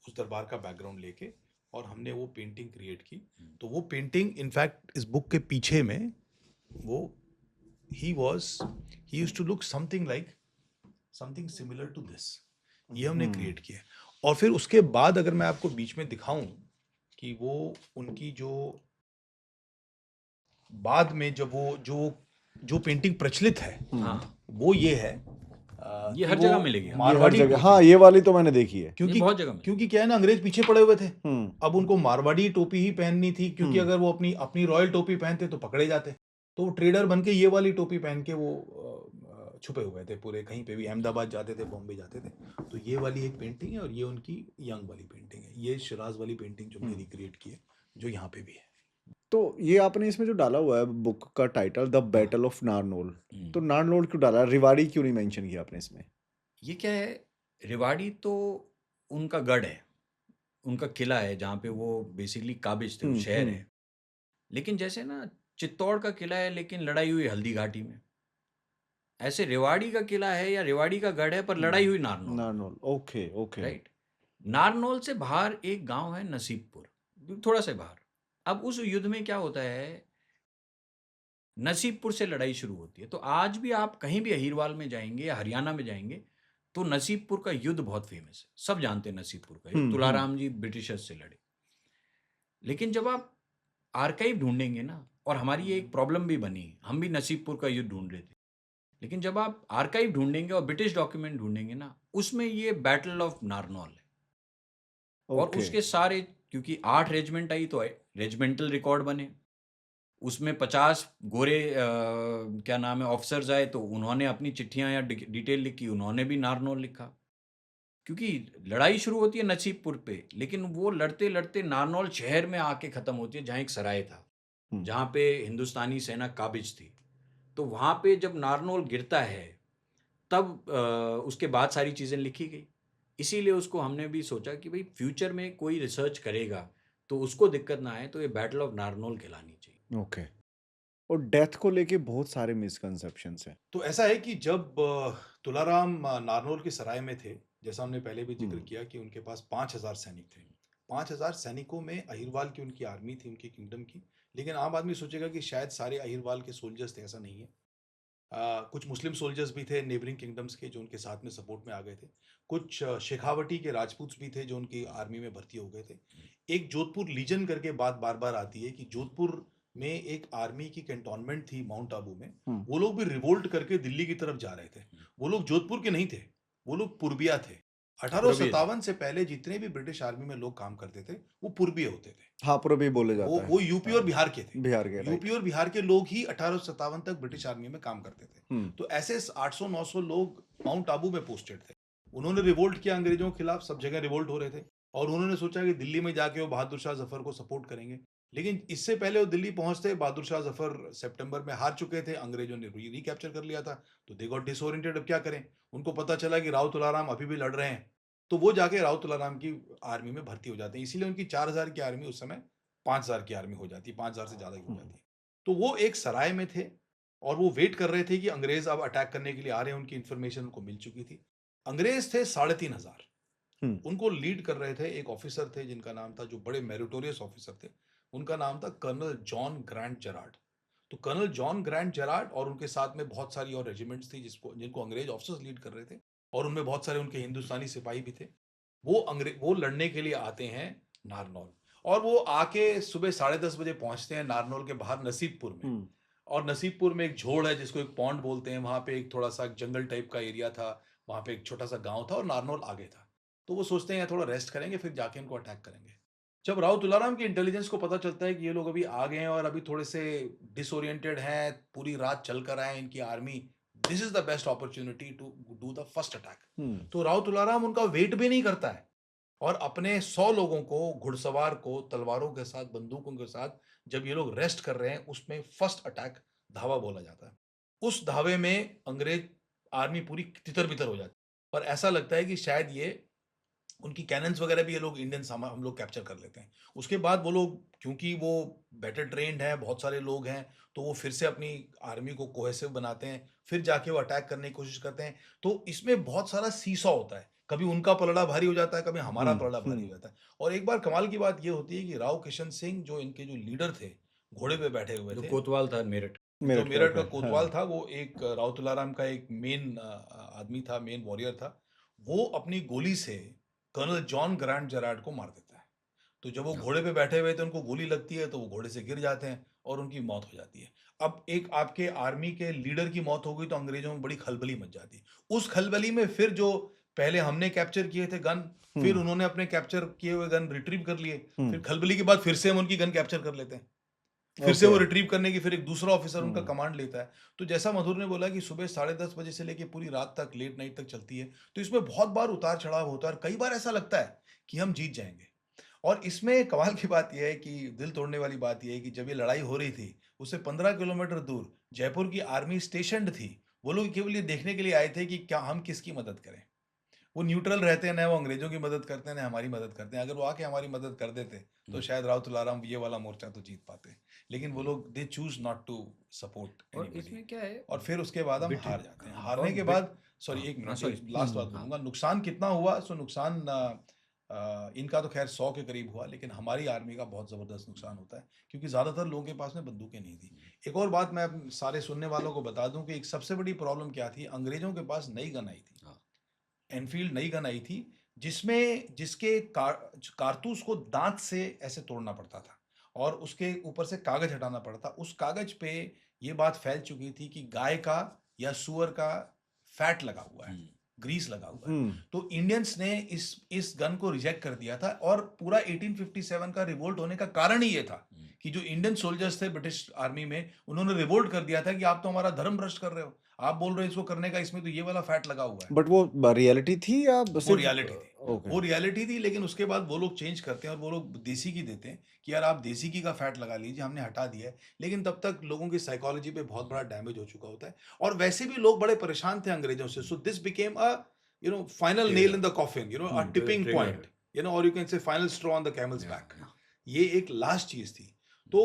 उस दरबार का बैकग्राउंड लेके और हमने वो पेंटिंग क्रिएट की. तो वो पेंटिंग इनफैक्ट इस बुक के पीछे में वो ही used to look something similar to this. ये हमने क्रिएट किया है. और फिर उसके बाद अगर मैं आपको बीच में दिखाऊं कि वो उनकी जो बाद में जब वो जो पेंटिंग प्रचलित है, हाँ, वो ये है ये कि हर वो जगह मिलेगी आपको। ये हर मारवाड़ी जगह, टोपी. हाँ, ये वाली तो मैंने देखी है। ये क्योंकि बहुत जगह मिलेगी। क्योंकि क्या है ना, अंग्रेज पीछे पड़े हुए थे. हम्म अब उनको मारवाड़ी टोपी ही पहननी थी, क्योंकि अगर वो अपनी अपनी रॉयल टोपी पहनते तो पकड़े जाते. तो वो ट्रेडर बन के ये वाली टोपी पहन के वो छुपे हुए थे पूरे, कहीं पे भी अहमदाबाद जाते थे, बॉम्बे जाते थे. तो ये वाली एक पेंटिंग है और ये उनकी यंग वाली पेंटिंग है. ये शिराज वाली पेंटिंग जो हमने रिक्रिएट की है, जो यहाँ पे भी है. तो ये आपने इसमें जो डाला हुआ है बुक का title, the battle of Narnaul, तो नारनौल क्यों डाला, रिवाड़ी क्यों नहीं मेंशन किया आपने इसमें? ये क्या है, रेवाड़ी तो उनका गढ़ है, उनका किला है जहाँ पे वो बेसिकली काबिज थे, वो शहर है। लेकिन जैसे ना चित्तौड़ का किला है लेकिन लड़ाई हुई हल्दी घाटी में, ऐसे रेवाड़ी का किला है या रेवाड़ी का गढ़ है पर लड़ाई हुई नारनौल में, Narnaul, okay okay. Right. Narnaul से बाहर एक गांव है नसीबपुर, थोड़ा सा बाहर। अब उस युद्ध में क्या होता है नसीबपुर से लड़ाई शुरू होती है। तो आज भी आप कहीं भी अहिरवाल में जाएंगे या हरियाणा में जाएंगे तो नसीबपुर का युद्ध बहुत फेमस है, सब जानते हैं नसीबपुर का युद्ध, हम्म। तुलाराम जी ब्रिटिशर्स से लड़े। लेकिन जब आप आर्काइव ढूंढेंगे ना, और हमारी ये एक प्रॉब्लम भी बनी, हम भी नसीबपुर का युद्ध ढूंढ रहे थे, लेकिन जब आप आर्काइव ढूंढेंगे और ब्रिटिश डॉक्यूमेंट ढूंढेंगे ना, उसमें ये बैटल ऑफ नारनौल है। और ओके। उसके सारे, क्योंकि 8 रेजिमेंट आई तो रेजिमेंटल रिकॉर्ड बने, उसमें 50 गोरे क्या नाम है ऑफिसर्स आए तो उन्होंने अपनी चिट्ठियां या डिटेल लिखी, उन्होंने भी नारनौल लिखा। क्योंकि लड़ाई शुरू होती है नसीबपुर पे, लेकिन वो लड़ते लड़ते नारनौल शहर में आके खत्म होती है, जहाँ एक सराय था, हम्म। जहाँ पे हिंदुस्तानी सेना काबिज थी। तो वहाँ पे जब नारनौल गिरता है तब उसके बाद सारी चीज़ें लिखी गई। इसीलिए उसको हमने भी सोचा कि भाई फ्यूचर में कोई रिसर्च करेगा तो उसको दिक्कत ना आए, तो ये बैटल ऑफ नारनौल कहलानी चाहिए। ओके। और डेथ को लेके बहुत सारे मिसकंसेप्शंस हैं। तो ऐसा है कि जब तुलाराम नारनौल की सराय में थे, जैसा हमने पहले भी जिक्र किया कि उनके पास 5000 सैनिक थे। 5000 सैनिकों में अहिरवाल की उनकी आर्मी थी, उनके किंगडम की। लेकिन आम आदमी सोचेगा कि शायद सारे अहिरवाल के सोल्जर्स थे, ऐसा नहीं है। कुछ मुस्लिम सोल्जर्स भी थे नेबरिंग किंगडम्स के, जो उनके साथ में सपोर्ट में आ गए थे। कुछ शेखावटी के राजपूत भी थे जो उनकी आर्मी में भर्ती हो गए थे। एक जोधपुर लीजन करके बात बार बार आती है कि जोधपुर में एक आर्मी की कैंटोनमेंट थी माउंट आबू में। वो लोग भी रिवोल्ट करके दिल्ली की तरफ जा रहे थे। वो लोग जोधपुर के नहीं थे, वो लोग पूर्बिया थे। 1857 से पहले जितने भी ब्रिटिश आर्मी में लोग काम करते थे वो पूर्बीय होते थे। हाँ, पूर्वी बोले वो जाता है। वो यूपी और बिहार के थे। बिहार के, राइट। यूपी और बिहार के लोग ही 1857 तक ब्रिटिश आर्मी में काम करते थे। हम्म। तो ऐसे 800-900 लोग माउंट आबू में पोस्टेड थे। उन्होंने रिवोल्ट किया अंग्रेजों के खिलाफ, सब जगह रिवोल्ट हो रहे थे। और उन्होंने सोचा कि दिल्ली में जाके वो बहादुर शाह जफर को सपोर्ट करेंगे। लेकिन इससे पहले वो दिल्ली पहुंचते बहादुर शाह जफर सितंबर में हार चुके थे, अंग्रेजों ने रिकैप्चर कर लिया था। तो दे गॉट डिसओरिएंटेड, अब क्या करें। उनको पता चला कि राव तुलाराम अभी भी लड़ रहे हैं, तो वो जाके राव तुलाराम की आर्मी में भर्ती हो जाते हैं। इसीलिए उनकी 4000 की आर्मी उस समय 5000 की आर्मी हो जाती है, 5000 से ज्यादा की हो जाती है। तो वो एक सराय में थे और वो वेट कर रहे थे कि अंग्रेज अब अटैक करने के लिए आ रहे हैं। उनकी इंफॉर्मेशन उनको मिल चुकी थी। अंग्रेज थे 3500। उनको लीड कर रहे थे एक ऑफिसर थे जिनका नाम था, जो बड़े मेरिटोरियस ऑफिसर थे, उनका नाम था कर्नल जॉन ग्रांट जेरार्ड। तो कर्नल जॉन ग्रांट जेरार्ड और उनके साथ में बहुत सारी और रेजिमेंट्स थी जिनको अंग्रेज ऑफिसर्स लीड कर रहे थे, और उनमें बहुत सारे उनके हिंदुस्तानी सिपाही भी थे। वो लड़ने के लिए आते हैं नारनौल, और वो आके सुबह 10:30 बजे पहुंचते हैं नारनौल के बाहर नसीबपुर में। और नसीबपुर में एक झोड़ है जिसको एक पॉन्ड बोलते हैं, वहां पे एक थोड़ा सा जंगल टाइप का एरिया था, वहां पे एक छोटा सा गांव था और नारनौल आगे था। तो वो सोचते हैं थोड़ा रेस्ट करेंगे फिर जाके इनको अटैक करेंगे। जब राव तुलाराम की इंटेलिजेंस को पता चलता है कि ये लोग अभी आ गए हैं और अभी थोड़े से डिसोरिएंटेड हैं, पूरी रात चल कर आए इनकी army, this is the best opportunity to do the first attack. तो राव तुलाराम उनका वेट भी नहीं करता है और अपने 100 लोगों को, घुड़सवार को, तलवारों के साथ, बंदूकों के साथ, जब ये लोग रेस्ट कर रहे हैं, उसमें फर्स्ट अटैक धावा बोला जाता है। उस धावे में अंग्रेज आर्मी पूरी तितर बितर हो जाती है और ऐसा लगता है कि शायद ये उनकी कैनन्स वगैरह भी ये लोग इंडियन हम लोग कैप्चर कर लेते हैं। उसके बाद वो लोग, क्योंकि वो बेटर ट्रेंड है, बहुत सारे लोग हैं, तो वो फिर से अपनी आर्मी को कोहेसिव बनाते हैं, फिर जाके वो अटैक करने की कोशिश करते हैं। तो इसमें बहुत सारा सीसॉ होता है, कभी उनका पलड़ा भारी हो जाता है, कभी हमारा पलड़ा भारी हो जाता है। और एक बार कमाल की बात ये होती है कि राव किशन सिंह, जो इनके जो लीडर थे, घोड़े पे बैठे हुए जो थे, कोतवाल था मेरठ, जो मेरठ का कोतवाल था, वो एक राव तुलाराम का एक मेन आदमी था, मेन वॉरियर था। वो अपनी गोली से कर्नल जॉन ग्रांट जेरार्ड को मार देता है। तो जब वो घोड़े पे बैठे हुए थे, उनको गोली लगती है, तो वो घोड़े से गिर जाते हैं और उनकी मौत हो जाती है। अब एक आपके आर्मी के लीडर की मौत हो गई तो अंग्रेजों में बड़ी खलबली मच जाती है। उस खलबली में फिर जो पहले हमने कैप्चर किए थे गन, फिर उन्होंने अपने कैप्चर किए हुए गन रिट्रीव कर लिए। फिर खलबली के बाद फिर से हम उनकी गन कैप्चर कर लेते हैं, फिर से वो रिट्रीव करने की फिर एक दूसरा ऑफिसर उनका कमांड लेता है। तो जैसा मधुर ने बोला कि सुबह 10:30 बजे से लेके पूरी रात तक, लेट नाइट तक चलती है। तो इसमें बहुत बार उतार चढ़ाव होता है और कई बार ऐसा लगता है कि हम जीत जाएंगे। और इसमें कमाल की बात यह है कि दिल तोड़ने वाली बात यह है कि जब ये लड़ाई हो रही थी, उससे 15 किलोमीटर दूर जयपुर की आर्मी स्टेशनड थी। वो लोग केवल ये देखने के लिए आए थे कि क्या हम किसकी मदद करें। वो न्यूट्रल रहते हैं, ना वो अंग्रेजों की मदद करते हैं, ना हमारी मदद करते हैं। अगर वो आके हमारी मदद कर देते तो शायद राव तुलाराम ये वाला मोर्चा तो जीत पाते। लेकिन वो लोग they choose not to support और एनीबॉडी। इसमें क्या है, और फिर उसके बाद हम हार जाते हैं। हारने के बाद, सॉरी एक मिनट, सॉरी, लास्ट बात बोलूंगा, नुकसान कितना हुआ। सो नुकसान इनका तो खैर 100 के करीब हुआ, लेकिन हमारी आर्मी का बहुत ज़बरदस्त नुकसान होता है, क्योंकि ज़्यादातर लोगों के पास में बंदूकें नहीं थी। एक और बात मैं सारे सुनने वालों को बता दूं कि एक सबसे बड़ी प्रॉब्लम क्या थी, अंग्रेज़ों के पास नई गन आई थी, हाँ। एनफील्ड नई गन आई थी, जिसके कारतूस को दांत से ऐसे तोड़ना पड़ता था और उसके ऊपर से कागज हटाना पड़ता। उस कागज पे ये बात फैल चुकी थी कि गाय का या सुअर का फैट लगा हुआ है, ग्रीस लगा हुआ है। तो इंडियंस ने इस गन को रिजेक्ट कर दिया था, और पूरा 1857 का रिवोल्ट होने का कारण ही ये था कि जो इंडियन सोल्जर्स थे ब्रिटिश आर्मी में, उन्होंने रिवोल्ट कर दिया था कि आप तो हमारा धर्म भ्रष्ट कर रहे हो, आप बोल रहे हो इसको करने का, इसमें तो ये वाला फैट लगा हुआ है। बट वो रियलिटी थी या वो सिर्फ रियलिटी थी, ओके वो रियलिटी थी, लेकिन उसके बाद वो लोग चेंज करते हैं और वो लोग देसी की देते हैं कि यार आप देसी की का फैट लगा लीजिए, हमने हटा दिया है। लेकिन तब तक लोगों की साइकोलॉजी पे बहुत बड़ा डैमेज हो चुका होता है, और वैसे भी लोग बड़े परेशान थे अंग्रेजों से। So this became a final nail in the coffin, a tipping point, और you can say final straw on the camel's back. ये एक लास्ट चीज थी। तो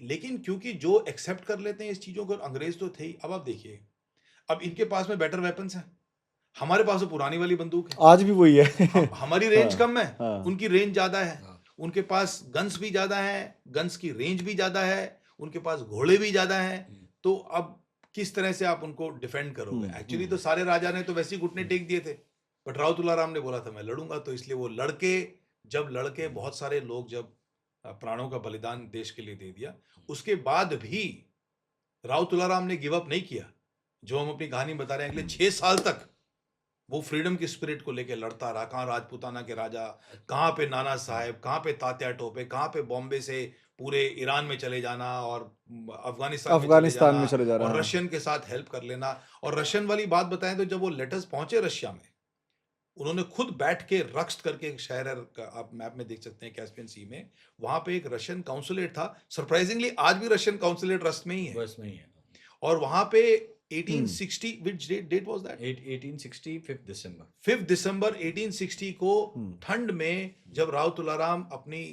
लेकिन क्योंकि जो एक्सेप्ट कर लेते हैं इस चीजों को, अंग्रेज तो थे ही। अब आप देखिए, अब इनके पास में बेटर वेपन्स हैं, हमारे पास तो पुरानी वाली बंदूक है, आज भी वही है हमारी रेंज हाँ, कम है, हाँ। उनकी रेंज ज्यादा है। हाँ। उनके पास गन्स भी ज्यादा है, गन्स की रेंज भी ज्यादा है, उनके पास घोड़े भी ज्यादा हैं। तो अब किस तरह से आप उनको डिफेंड करोगे? एक्चुअली तो सारे राजा ने तो वैसे ही घुटने टेक दिए थे, बट राव तुलाराम ने बोला था मैं लड़ूंगा, तो इसलिए वो लड़के बहुत सारे लोग जब प्राणों का बलिदान देश के लिए दे दिया, उसके बाद भी राव तुलाराम ने गिव अप नहीं किया। जो हम अपनी कहानी बता रहे हैं, अगले 6 साल तक वो फ्रीडम की स्पिरिट को लेके लड़ता रहा। कहाँ राजपूताना के राजा, कहाँ पे नाना साहेब, कहाँ पे तात्या टोपे, कहाँ पे बॉम्बे से पूरे ईरान में चले जाना और अफगानिस्तान में चले अफगानिस्तान जाना में चले जा रहा और है रशियन के साथ हेल्प कर लेना। और रशियन वाली बात बताएं तो जब वो लेटर्स पहुंचे रशिया में, उन्होंने खुद बैठ के रक्स्ट करके, एक शहर है, आप मैप में देख सकते हैं कैस्पियन सी में, वहां पे एक रशियन काउंसुलेट था। सरप्राइजिंगली आज भी रशियन काउंसुलेट रस्ट में ही है, बस में ही है। और वहां पे 1860 which date was that? 1860 5 दिसंबर 5 दिसंबर 1860 को ठंड में, जब राव तुलाराम अपनी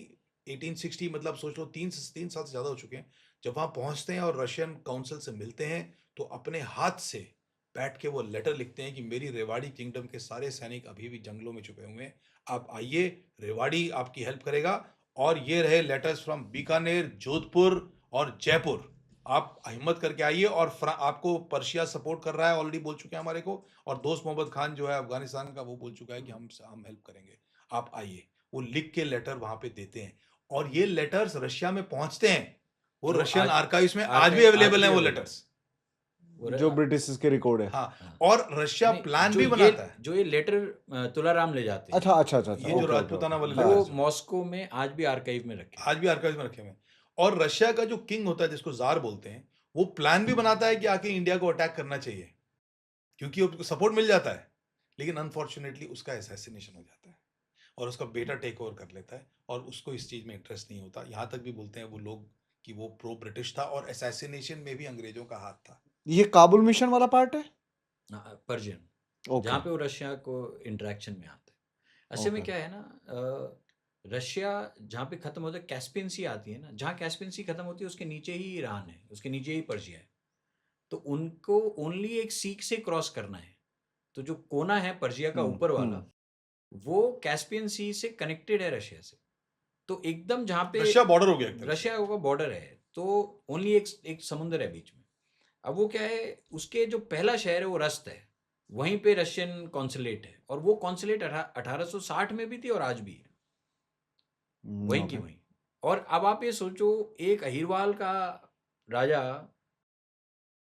1860 मतलब सोच लो 3 साल से ज्यादा हो चुके हैं, जब वहां पहुंचते हैं और रशियन काउंसिल से मिलते हैं, तो अपने हाथ से बैठ के वो लेटर लिखते हैं कि मेरी रेवाड़ी किंगडम के सारे सैनिक अभी भी जंगलों में छुपे हुए हैं, आप आइए, रेवाड़ी आपकी हेल्प करेगा। और ये रहे लेटर्स फ्रॉम बीकानेर, जोधपुर और जयपुर। आप हिम्मत करके आइए, और आपको पर्शिया सपोर्ट कर रहा है, ऑलरेडी बोल चुके हैं हमारे को, और दोस्त मोहम्मद खान जो है अफगानिस्तान का, वो बोल चुका है कि हम हेल्प करेंगे, आप आइए। वो लिख के लेटर वहां पे देते हैं, और ये लेटर्स रशिया में पहुंचते हैं। वो जो रशियन आज- आर्काइव्स में आज आर्काइव- भी अवेलेबल आज हैं भी वो available लेटर्स। जो ब्रिटिश के रिकॉर्ड है हाँ, और रशिया नहीं, प्लान जो भी ये- बनाता है। जो ये लेटर तुलाराम ले जाते हैं, अच्छा अच्छा अच्छा अच्छा ये जो ओके, ओके, राजपूताना ओके, वाले हाँ, वो letters जो- मॉस्को में आज भी आर्काइव में रखे हैं। आज भी आर्काइव्स में रखे हुए हैं। और रशिया का जो किंग होता है, जिसको जार बोलते हैं, वो प्लान भी बनाता है कि आके इंडिया को अटैक करना चाहिए, क्योंकि उसको सपोर्ट मिल जाता है। लेकिन अनफॉर्चुनेटली उसका असैसिनेशन हो जाता है, और उसका बेटा टेक ओवर कर लेता है, और उसको इस चीज में इंटरेस्ट नहीं होता। यहाँ तक भी बोलते हैं वो लोग कि वो प्रो ब्रिटिश था, और असैसिनेशन में भी अंग्रेजों का हाथ था। ये काबुल मिशन वाला पार्ट है पर्शियन, ओके जहाँ पे वो रशिया को इंटरेक्शन में आता है। ऐसे में ओके क्या है ना, रशिया जहाँ पे खत्म होता है, कैस्पियन सी आती है ना, जहाँ कैस्पियन सी खत्म होती है उसके नीचे ही ईरान है, उसके नीचे ही पर्शिया है। तो उनको ओनली एक सीक से क्रॉस करना है। तो जो कोना है पर्शिया का ऊपर वाला, वो कैस्पियन सी से कनेक्टेड है रशिया से। तो एकदम जहाँ पे रशिया बॉर्डर हो गया एक तरह से। रशिया का बॉर्डर है, तो ओनली एक समुंदर है बीच में। अब वो क्या है, उसके जो पहला शहर है वो रस्त है, वहीं पे रशियन कॉन्सुलेट है, और वो कॉन्सुलेट 1860 में भी थी और आज भी है, वहीं की ओके वहीं। और अब आप ये सोचो, एक अहिरवाल का राजा,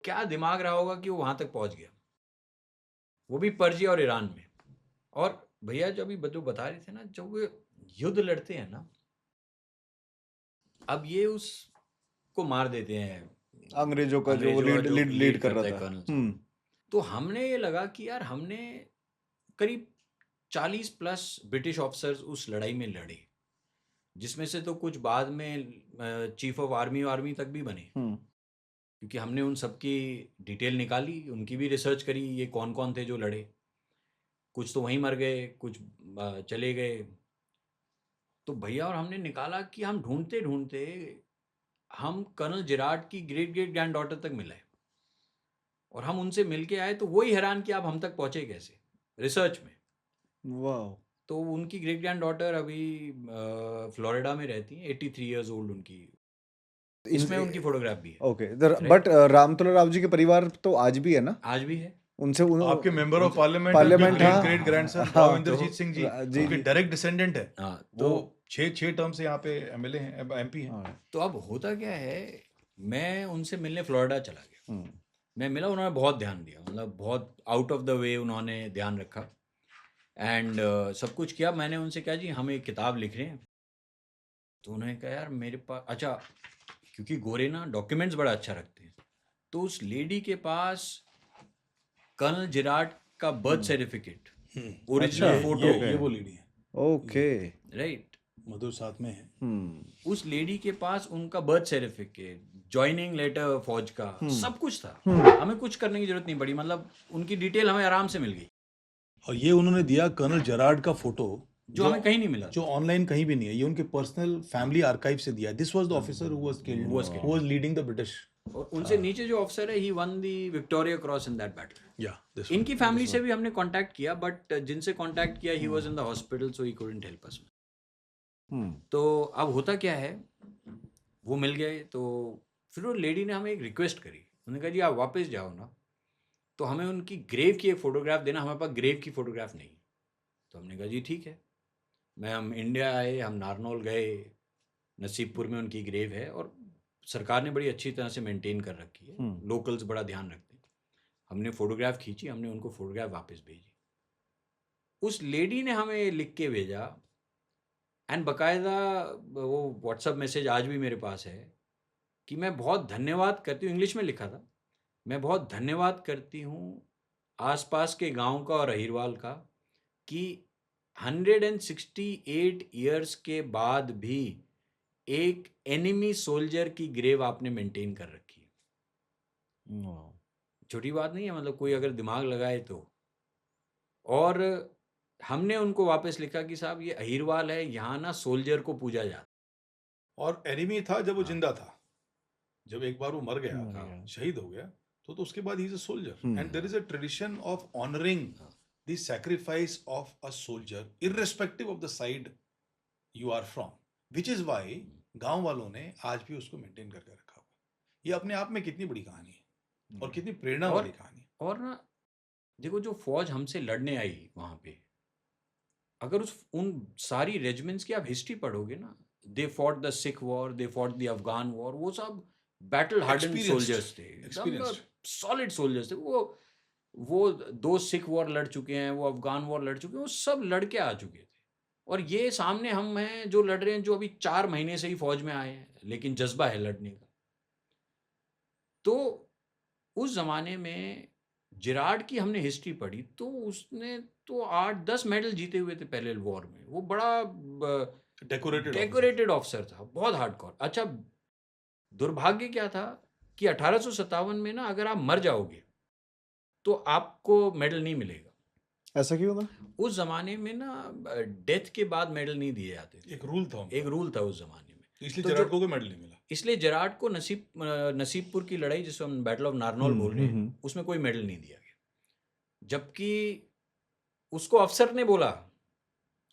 क्या दिमाग रहा होगा कि वो वहां तक पहुंच गया, वो भी पर्जिया और ईरान में। और भैया जो अभी जो बता रहे थे ना, जब वो युद्ध लड़ते हैं ना, अब ये उसको मार देते हैं, अंग्रेजों का जो लीड कर रहा था कर्नल। तो हमने ये लगा कि यार हमने करीब 40 प्लस ब्रिटिश ऑफिसर्स उस लड़ाई में लड़े, जिसमें से तो कुछ बाद में चीफ ऑफ आर्मी तक भी बने, क्योंकि हमने उन सबकी डिटेल निकाली, उनकी भी रिसर्च करी, ये कौन कौन थे जो लड़े। कुछ तो वहीं मर गए, कुछ चले गए। तो भैया और हमने निकाला कि हम ढूंढते ढूंढते हम कर्नल जिराड की ग्रेट ग्रेट ग्रैंड डॉटर तक मिले, और हम उनसे मिल के आए, तो वही हैरान कि आप हम तक पहुंचे कैसे रिसर्च में। वाह। तो उनकी ग्रेट ग्रैंड डॉटर अभी फ्लोरिडा में रहती हैं, 83 इयर्स ओल्ड उनकी, इसमें उनकी फोटोग्राफ भी है, okay, right? But रामतुला Rao ji के परिवार तो आज भी है ना? आज भी है। उनसे आपके मेंबर ऑफ उनसे पार्लियामेंट पार्लियामेंट, ग्रेट हाँ ग्रेट ग्रैंडसन हाँ, राव इंद्रजीत सिंह जी जी उनके जी, डायरेक्ट डिसेंडेंट है। हाँ, वो तो 6 टर्म से यहाँ पे एमएलए हैं, एमपी हैं। हाँ, तो अब होता क्या है, मैं उनसे मिलने फ्लोरिडा चला गया, हम्म, मैं मिला, उन्होंने बहुत ध्यान दिया, मतलब बहुत आउट ऑफ द वे उन्होंने ध्यान रखा एंड सब कुछ किया। मैंने उनसे कहा जी हम एक किताब लिख रहे हैं, तो उन्होंने कहा यार मेरे पास, अच्छा क्योंकि गोरे ना डॉक्यूमेंट्स बड़ा अच्छा रखते हैं, तो उस लेडी के पास कर्नल जिराड का बर्थ सर्टिफिकेट, अच्छा, ओरिजिनल फोटो, ओके ये वो लेडी है, ओके, राइट, मधुर साथ में है। उस लेडी के पास उनका बर्थ सर्टिफिकेट, ज्वाइनिंग लेटर फौज का, सब कुछ था, हमें कुछ करने की जरूरत नहीं पड़ी, मतलब उनकी डिटेल हमें आराम से मिल गई, और ये उन्होंने दिया कर्नल जेरार्ड का फोटो जो हमें कहीं नहीं मिला। जो ऑनलाइन कहीं भी नहीं है, ये उनके पर्सनल फैमिली आर्काइव से दिया। This was the officer who was killed, who was leading the British. और उनसे नीचे जो ऑफिसर है, he won the Victoria Cross in that battle. या दिस इनकी फैमिली से भी हमने कांटेक्ट किया, बट जिनसे कांटेक्ट किया he was in the hospital, so he couldn't help us. तो अब होता क्या है, वो मिल गए, तो फिर वो लेडी ने हमें एक रिक्वेस्ट करी, उन्होंने कहा जी आप वापस जाओ ना, तो हमें उनकी ग्रेव की एक फ़ोटोग्राफ देना, हमारे पास ग्रेव की फ़ोटोग्राफ नहीं। तो हमने कहा जी ठीक है, हम इंडिया आए, हम नारनौल गए, नसीबपुर में उनकी ग्रेव है, और सरकार ने बड़ी अच्छी तरह से मेंटेन कर रखी है, लोकल्स बड़ा ध्यान रखते हैं। हमने फ़ोटोग्राफ खींची, हमने उनको फ़ोटोग्राफ वापस भेजी, उस लेडी ने हमें लिख के भेजा, एंड बाकायदा वो व्हाट्सअप मैसेज आज भी मेरे पास है, कि मैं बहुत धन्यवाद करती हूँ, इंग्लिश में लिखा था, मैं बहुत धन्यवाद करती हूँ आसपास के गांव का और अहिरवाल का, कि 168 ईयर्स के बाद भी एक एनिमी सोल्जर की ग्रेव आपने मेंटेन कर रखी है। छोटी बात नहीं है, मतलब कोई अगर दिमाग लगाए तो। और हमने उनको वापस लिखा कि साहब ये अहिरवाल है, यहाँ ना सोल्जर को पूजा जाता। और एनिमी था जब वो जिंदा था, जब एक बार वो मर गया, शहीद हो गया, तो उसके बाद he is a soldier, and there is a tradition of honouring the sacrifice of a soldier irrespective of the side you are from, which is why गांव वालों ने आज भी उसको मेंटेन करके रखा हुआ। ये अपने आप में कितनी बड़ी कहानी है और कितनी प्रेरणा वाली कहानी है। और ना देखो, जो फौज हमसे लड़ने आई वहां पे, अगर उन सारी रेजिमेंट्स की आप हिस्ट्री पढ़ोगे ना, they fought the Sikh war, they fought the Afghan war, वो सब बैटल हार्डन सोल्जर्स थे, एकदम सॉलिड सोल्जर्स थे। वो 2 सिख वॉर लड़ चुके हैं, वो अफगान वॉर लड़ चुके हैं, वो सब लड़के आ चुके थे। और ये सामने हम हैं जो लड़ रहे हैं, जो अभी 4 महीने से ही फौज में आए हैं, लेकिन जज्बा है लड़ने का। तो उस जमाने में जिराड की हमने हिस्ट्री पढ़ी, तो उसने तो 8-10 मेडल जीते हुए थे पहले वॉर में, वो बड़ा डेकोरेटेड ऑफिसर था, बहुत हार्डकोर। अच्छा, दुर्भाग्य क्या था कि 1857 में ना, अगर आप मर जाओगे तो आपको मेडल नहीं मिलेगा। ऐसा क्यों था? उस जमाने में ना डेथ के बाद मेडल नहीं दिए जाते थे, एक रूल था उस जमाने में, इसलिए तो जिराड को कोई मेडल नहीं मिला। इसलिए जिराड को नसीबपुर की लड़ाई, जिसको हम बैटल ऑफ नारनौल बोल रहे हैं, उसमें कोई मेडल नहीं दिया गया। जबकि उसको अफसर ने बोला,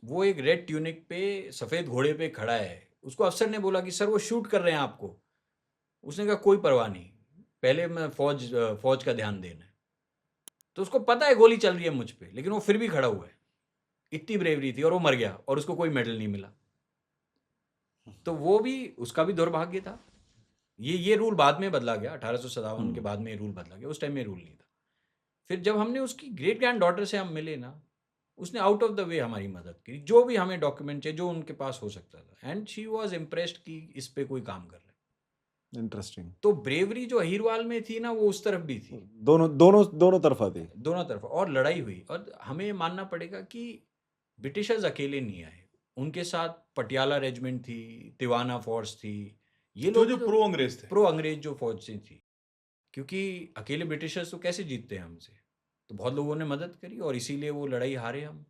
वो एक रेड ट्यूनिक पे सफ़ेद घोड़े पे खड़ा है, उसको अफसर ने बोला कि सर वो शूट कर रहे हैं आपको। उसने कहा कोई परवाह नहीं, पहले मैं फौज का ध्यान देना है। तो उसको पता है गोली चल रही है मुझ पे, लेकिन वो फिर भी खड़ा हुआ है, इतनी ब्रेवरी थी, और वो मर गया और उसको कोई मेडल नहीं मिला। तो वो भी, उसका भी दुर्भाग्य था। ये रूल बाद में बदला गया, 1857 के बाद में ये रूल बदला गया, उस टाइम में रूल नहीं था। फिर जब हमने उसकी ग्रेट ग्रैंड डॉटर से हम मिले ना, उसने आउट ऑफ द वे हमारी मदद की, जो भी हमें डॉक्यूमेंट चाहिए, जो उनके पास हो सकता था, एंड शी वाज इम्प्रेस्ड कि इस पे कोई काम कर रहा है। इंटरेस्टिंग। तो ब्रेवरी जो अहिरवाल में थी ना, वो उस तरफ भी थी, दोनों तरफा थी, दोनों तरफ, और लड़ाई हुई। और हमें मानना पड़ेगा कि ब्रिटिशर्स अकेले नहीं आए, उनके साथ पटियाला रेजिमेंट थी, तिवाना फोर्स थी, ये लोग जो प्रो अंग्रेज थे, प्रो अंग्रेज जो फौज से थी, क्योंकि अकेले ब्रिटिशर्स तो कैसे जीतते हैं हमसे। तो बहुत लोगों ने मदद करी, और इसीलिए वो लड़ाई हारे हम।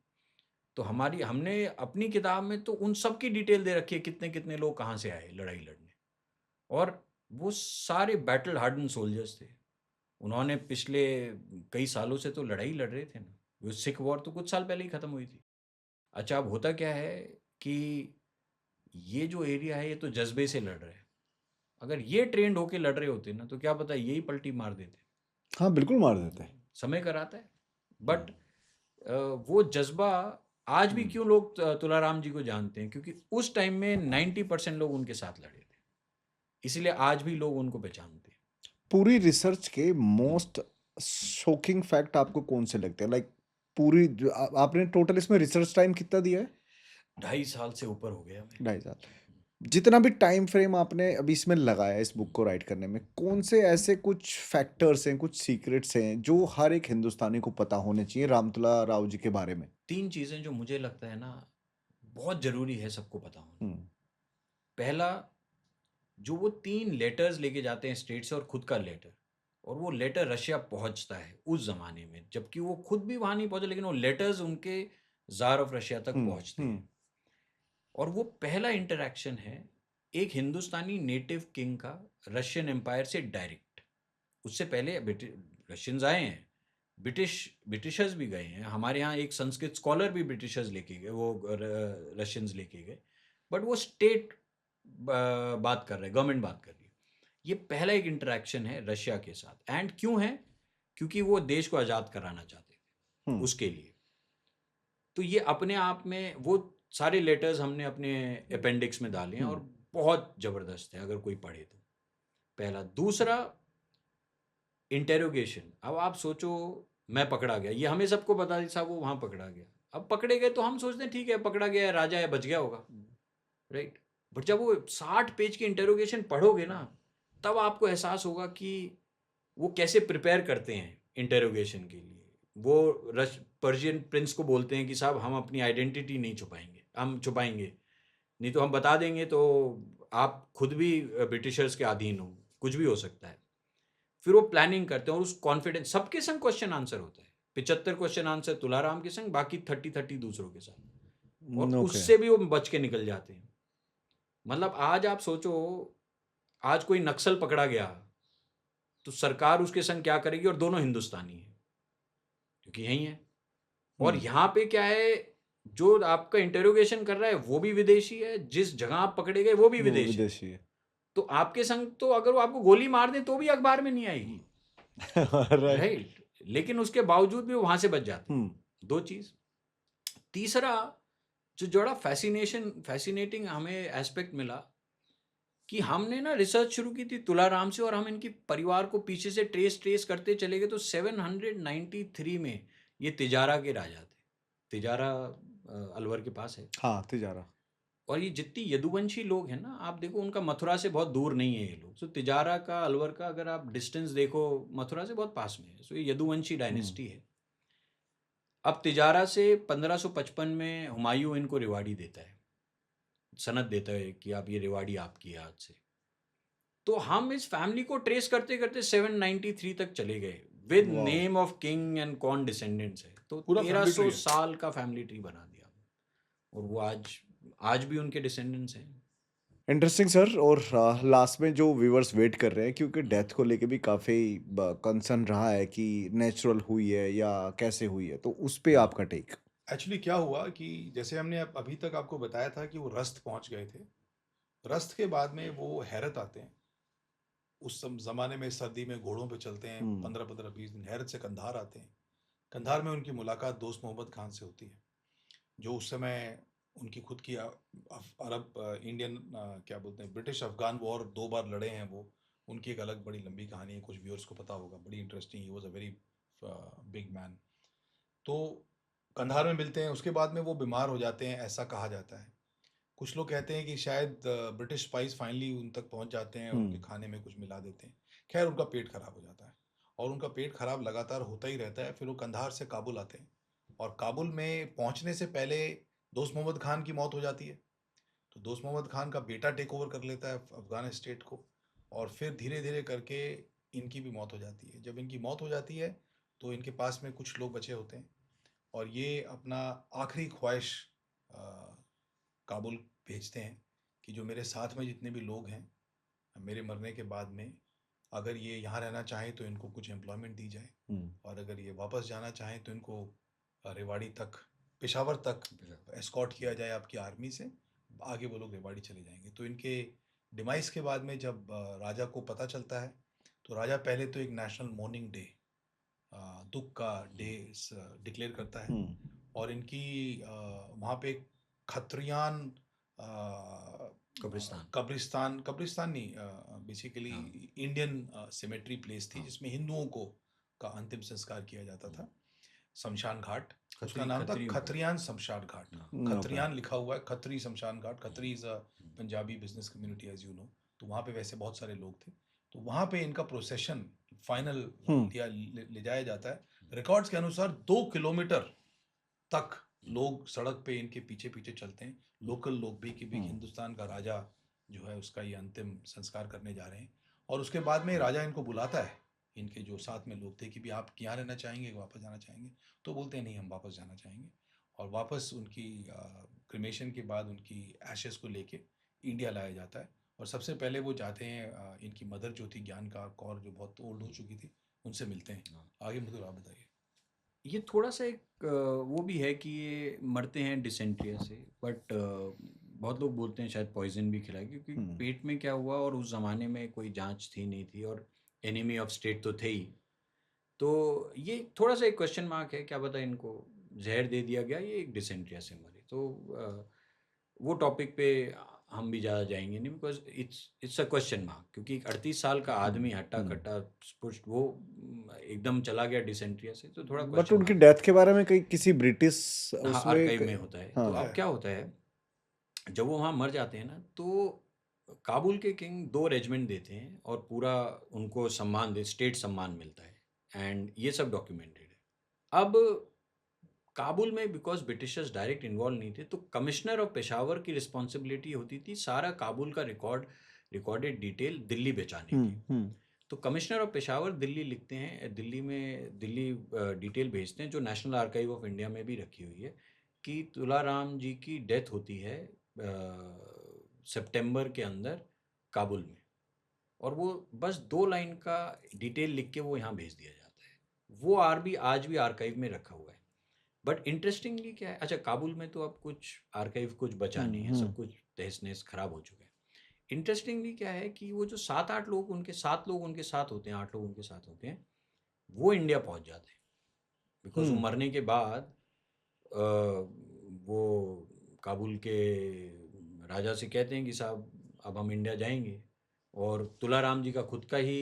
तो हमने अपनी किताब में तो उन सब की डिटेल दे रखी है, कितने कितने लोग कहाँ से आए लड़ाई लड़ने, और वो सारे बैटल हार्डन सोल्जर्स थे। उन्होंने पिछले कई सालों से तो लड़ाई लड़ रहे थे ना, वो सिख वॉर तो कुछ साल पहले ही ख़त्म हुई थी। अच्छा, अब होता क्या है कि ये जो एरिया है ये तो जज्बे से लड़ रहे हैं। अगर ये ट्रेंड होके लड़ रहे होते ना तो क्या पता यही पलटी मार देते। हाँ बिल्कुल मार देते हैं। समय कराता है, बट वो जज्बा आज भी हम्म। क्यों लोग तुलाराम जी को जानते हैं, क्योंकि उस टाइम में 90% लोग उनके साथ लड़े थे, इसीलिए आज भी लोग उनको पहचानते हैं। पूरी रिसर्च के मोस्ट शॉकिंग फैक्ट आपको कौन से लगते हैं? लाइक पूरी आपने टोटल इसमें रिसर्च टाइम कितना दिया है? 2.5 साल से ऊपर हो गया मैं। 2.5 साल। जितना भी टाइम फ्रेम आपने अभी इसमें लगाया इस बुक को राइट करने में, कौन से ऐसे कुछ फैक्टर्स हैं, कुछ सीक्रेट्स हैं जो हर एक हिंदुस्तानी को पता होने चाहिए रामतुला राव जी के बारे में? 3 चीज़ें जो मुझे लगता है ना बहुत ज़रूरी है सबको पता होना। हम्म। पहला, जो वो 3 लेटर्स लेके जाते हैं स्टेट से और खुद का लेटर, और वो लेटर रशिया पहुंचता है उस ज़माने में, जबकि वो खुद भी वहाँ नहीं पहुंचे, लेकिन वो लेटर्स उनके ज़ार ऑफ रशिया तक पहुंचते हम्म। हैं। और वो पहला इंटरैक्शन है एक हिंदुस्तानी नेटिव किंग का रशियन एम्पायर से डायरेक्ट। उससे पहले रशियंस आए हैं, ब्रिटिशर्स भी गए हैं, हमारे यहाँ एक संस्कृत स्कॉलर भी ब्रिटिशर्स लेके गए, वो रशियंस लेके गए, बट वो स्टेट बात कर रहे हैं, गवर्नमेंट बात कर रही है। ये पहला एक इंटरेक्शन है रशिया के साथ। एंड क्यों है? क्योंकि वो देश को आज़ाद कराना चाहते थे हम्म। उसके लिए। तो ये अपने आप में वो सारे लेटर्स हमने अपने अपेंडिक्स में डाले हैं और बहुत ज़बरदस्त है अगर कोई पढ़े तो। पहला। दूसरा, इंटेरोगेशन। अब आप सोचो, मैं पकड़ा गया, ये हमें सबको बता दी साहब वो वहाँ पकड़ा गया। अब पकड़े गए तो हम सोचते हैं ठीक है पकड़ा गया है, राजा है, बच गया होगा, राइट। बट जब वो 60 पेज की इंटेरोगेशन पढ़ोगे ना, तब आपको एहसास होगा कि वो कैसे प्रिपेयर करते हैं इंटेरोगेशन के लिए। वो पर्शियन प्रिंस को बोलते हैं कि साहब हम अपनी आइडेंटिटी नहीं छुपाएंगे, हम छुपाएंगे नहीं तो हम बता देंगे तो आप खुद भी ब्रिटिशर्स के अधीन हो, कुछ भी हो सकता है। फिर वो प्लानिंग करते हैं और उस कॉन्फिडेंस, सबके संग क्वेश्चन आंसर होता है, 75 क्वेश्चन आंसर तुलाराम के संग, बाकी 30 दूसरों के साथ, और ओके। उससे भी वो बच के निकल जाते हैं। मतलब आज आप सोचो, आज कोई नक्सल पकड़ा गया तो सरकार उसके संग क्या करेगी, और दोनों हिंदुस्तानी हैं क्योंकि यही है। और यहाँ पे क्या है, जो आपका इंटेरोगेशन कर रहा है वो भी विदेशी है, जिस जगह आप पकड़े गए वो भी वो विदेश है। विदेशी है। तो आपके संग तो अगर वो आपको गोली मार दें तो भी अखबार में नहीं आएगी, राइट। राइट। लेकिन उसके बावजूद भी वो वहां से बच जाते हैं। हम्म। 2 चीज। तीसरा, जो बड़ा फैसिनेटिंग हमें एस्पेक्ट मिला, कि हमने ना रिसर्च शुरू की थी तुलाराम से, और हम इनकी परिवार को पीछे से ट्रेस करते चले गए, तो 793 में ये तिजारा के राजा थे। तिजारा अलवर के पास है। हाँ तिजारा। और ये जितनी यदुवंशी लोग हैं ना, आप देखो उनका मथुरा से बहुत दूर नहीं है ये लोग। सो तिजारा का, अलवर का अगर आप डिस्टेंस देखो, मथुरा से बहुत पास में है। सो ये यदुवंशी डायनेस्टी है। अब तिजारा से 1555 में हुमायूं इनको रेवाड़ी देता है, सनद देता है कि आप ये रेवाड़ी आपकी है आज से। तो हम इस फैमिली को ट्रेस करते करते 793 तक चले गए, विद वाह। नेम ऑफ किंग एंड कौन डिसेंडेंट्स है। तो पूरा फैमिली ट्री 1300 है। साल का फैमिली ट्री बना दिया। और वो आज आज भी उनके डिसेंडेंट्स हैं। Interesting sir. और लास्ट में जो व्यूअर्स वेट कर रहे हैं, क्योंकि डेथ को लेके भी काफ़ी कंसर्न रहा है कि नेचुरल हुई है या कैसे हुई है, तो उस पे आपका टेक। एक्चुअली क्या हुआ कि जैसे हमने अभी तक आपको बताया था कि वो रस्त पहुंच गए थे। रस्त के बाद में वो हैरत आते हैं। उस ज़माने में सर्दी में घोड़ों पे चलते हैं, 15-15 20 दिन हैरत से कंधार आते हैं। कंधार में उनकी मुलाकात दोस्त मोहम्मद खान से होती है, जो उस समय उनकी खुद की अरब इंडियन क्या बोलते हैं, ब्रिटिश अफगान वॉर 2 बार लड़े हैं वो। उनकी एक अलग बड़ी लंबी कहानी है, कुछ व्यूअर्स को पता होगा, बड़ी interesting. He was a very big man. तो कंधार में मिलते हैं, उसके बाद में वो बीमार हो जाते हैं, ऐसा कहा जाता है। कुछ लोग कहते हैं कि शायद ब्रिटिश स्पाइस फाइनली उन तक पहुंच जाते हैं और उनके खाने में कुछ मिला देते हैं। खैर उनका पेट खराब हो जाता है, और उनका पेट खराब लगातार होता ही रहता है। फिर वो कंधार से काबुल आते हैं, और काबुल में पहुंचने से पहले दोस्त मोहम्मद खान की मौत हो जाती है। तो दोस्त मोहम्मद खान का बेटा टेक ओवर कर लेता है अफगान स्टेट को, और फिर धीरे धीरे करके इनकी भी मौत हो जाती है। जब इनकी मौत हो जाती है तो इनके पास में कुछ लोग बचे होते हैं, और ये अपना आखिरी ख्वाहिश काबुल भेजते हैं कि जो मेरे साथ में जितने भी लोग हैं, मेरे मरने के बाद में अगर ये यहाँ रहना चाहें तो इनको कुछ एम्प्लॉयमेंट दी जाए, और अगर ये वापस जाना चाहें तो इनको रेवाड़ी तक पेशावर तक पेशावर। एस्कॉर्ट किया जाए आपकी आर्मी से, आगे वो लोग रेवाड़ी चले जाएंगे। तो इनके डिमाइस के बाद में जब राजा को पता चलता है, तो राजा पहले तो एक नेशनल मॉर्निंग डे, दुख का डे डिक्लेयर करता है। और इनकी वहाँ पे खत्रियान कब्रिस्तान कब्रिस्तान नहीं, बेसिकली हाँ। इंडियन सिमेट्री प्लेस थी हाँ। जिसमें हिंदुओं को का अंतिम संस्कार किया जाता था, शमशान घाट। उसका खत्री नाम था खत्रियों का। खत्रियान शमशान घाट। हाँ। खत्रियान लिखा हुआ है, खत्री शमशान घाट। Khatri is a Punjabi business community as you know. तो वहाँ पे वैसे बहुत सारे लोग थे, तो वहाँ पे इनका प्रोसेशन फाइनल ले जाया जाता है। रिकॉर्ड्स के अनुसार 2 किलोमीटर तक लोग सड़क पे इनके पीछे पीछे चलते हैं, लोकल लोग भी, कि भाई हिंदुस्तान का राजा जो है उसका ये अंतिम संस्कार करने जा रहे हैं। और उसके बाद में राजा इनको बुलाता है, इनके जो साथ में लोग थे, कि भी आप यहाँ रहना चाहेंगे, वापस जाना चाहेंगे? तो बोलते हैं नहीं, हम वापस जाना चाहेंगे। और वापस उनकी क्रिमेशन के बाद उनकी एशेस को लेके इंडिया लाया जाता है। और सबसे पहले वो जाते हैं, इनकी मदर जो थी ज्ञान कौर, जो बहुत ओल्ड हो चुकी थी, उनसे मिलते हैं। आगे मुझे आप बताइए। ये थोड़ा सा एक वो भी है कि ये मरते हैं डिसेंट्रिया से, बट बहुत लोग बोलते हैं शायद पॉइजन भी खिलाया, क्योंकि पेट में क्या हुआ, और उस ज़माने में कोई जांच थी नहीं थी, और एनिमी ऑफ स्टेट तो थे ही। तो ये थोड़ा सा एक क्वेश्चन मार्क है, क्या पता इनको जहर दे दिया गया, ये एक डिसेंट्रिया से मरे। तो वो टॉपिक पे हम भी ज़्यादा जाएंगे नहीं, because it's a question mark, क्योंकि एक 38 साल का आदमी हट्टा कट्टा पुष्ट वो एकदम चला गया डिसेंट्रिया से, तो थोड़ा बट क्वेश्चन उनकी मार्क। डेथ के बारे में कई किसी ब्रिटिश हाँ, उसमें आर्काइव में होता है। तो हाँ अब क्या होता है, जब वो वहाँ मर जाते हैं ना, तो काबुल के किंग 2 रेजिमेंट देते हैं और पूरा उनको सम्मान दे, स्टेट सम्मान मिलता है, एंड ये सब डॉक्यूमेंटेड है। अब काबुल में बिकॉज ब्रिटिशर्स डायरेक्ट इन्वॉल्व नहीं थे, तो कमिश्नर ऑफ पेशावर की रिस्पॉन्सिबिलिटी होती थी सारा काबुल का रिकॉर्डेड डिटेल दिल्ली बेचाने की। तो कमिश्नर ऑफ पेशावर दिल्ली लिखते हैं, दिल्ली डिटेल भेजते हैं, जो नेशनल आर्काइव ऑफ इंडिया में भी रखी हुई है, कि तुलाराम जी की डेथ होती है सितंबर के अंदर काबुल में। और वो बस 2 लाइन का डिटेल लिख के वो यहाँ भेज दिया जाता है। वो आज भी आर्काइव में रखा हुआ है। बट इंटरेस्टिंगली क्या है, अच्छा काबुल में तो अब कुछ आर्काइव कुछ बचा नहीं है, सब कुछ तहस नहस खराब हो चुका है। इंटरेस्टिंगली क्या है कि वो जो 7 लोग उनके साथ होते हैं, 8 लोग उनके साथ होते हैं, वो इंडिया पहुंच जाते हैं। बिकॉज वो मरने के बाद वो काबुल के राजा से कहते हैं कि साहब अब हम इंडिया जाएंगे। और तुलाराम जी का खुद का ही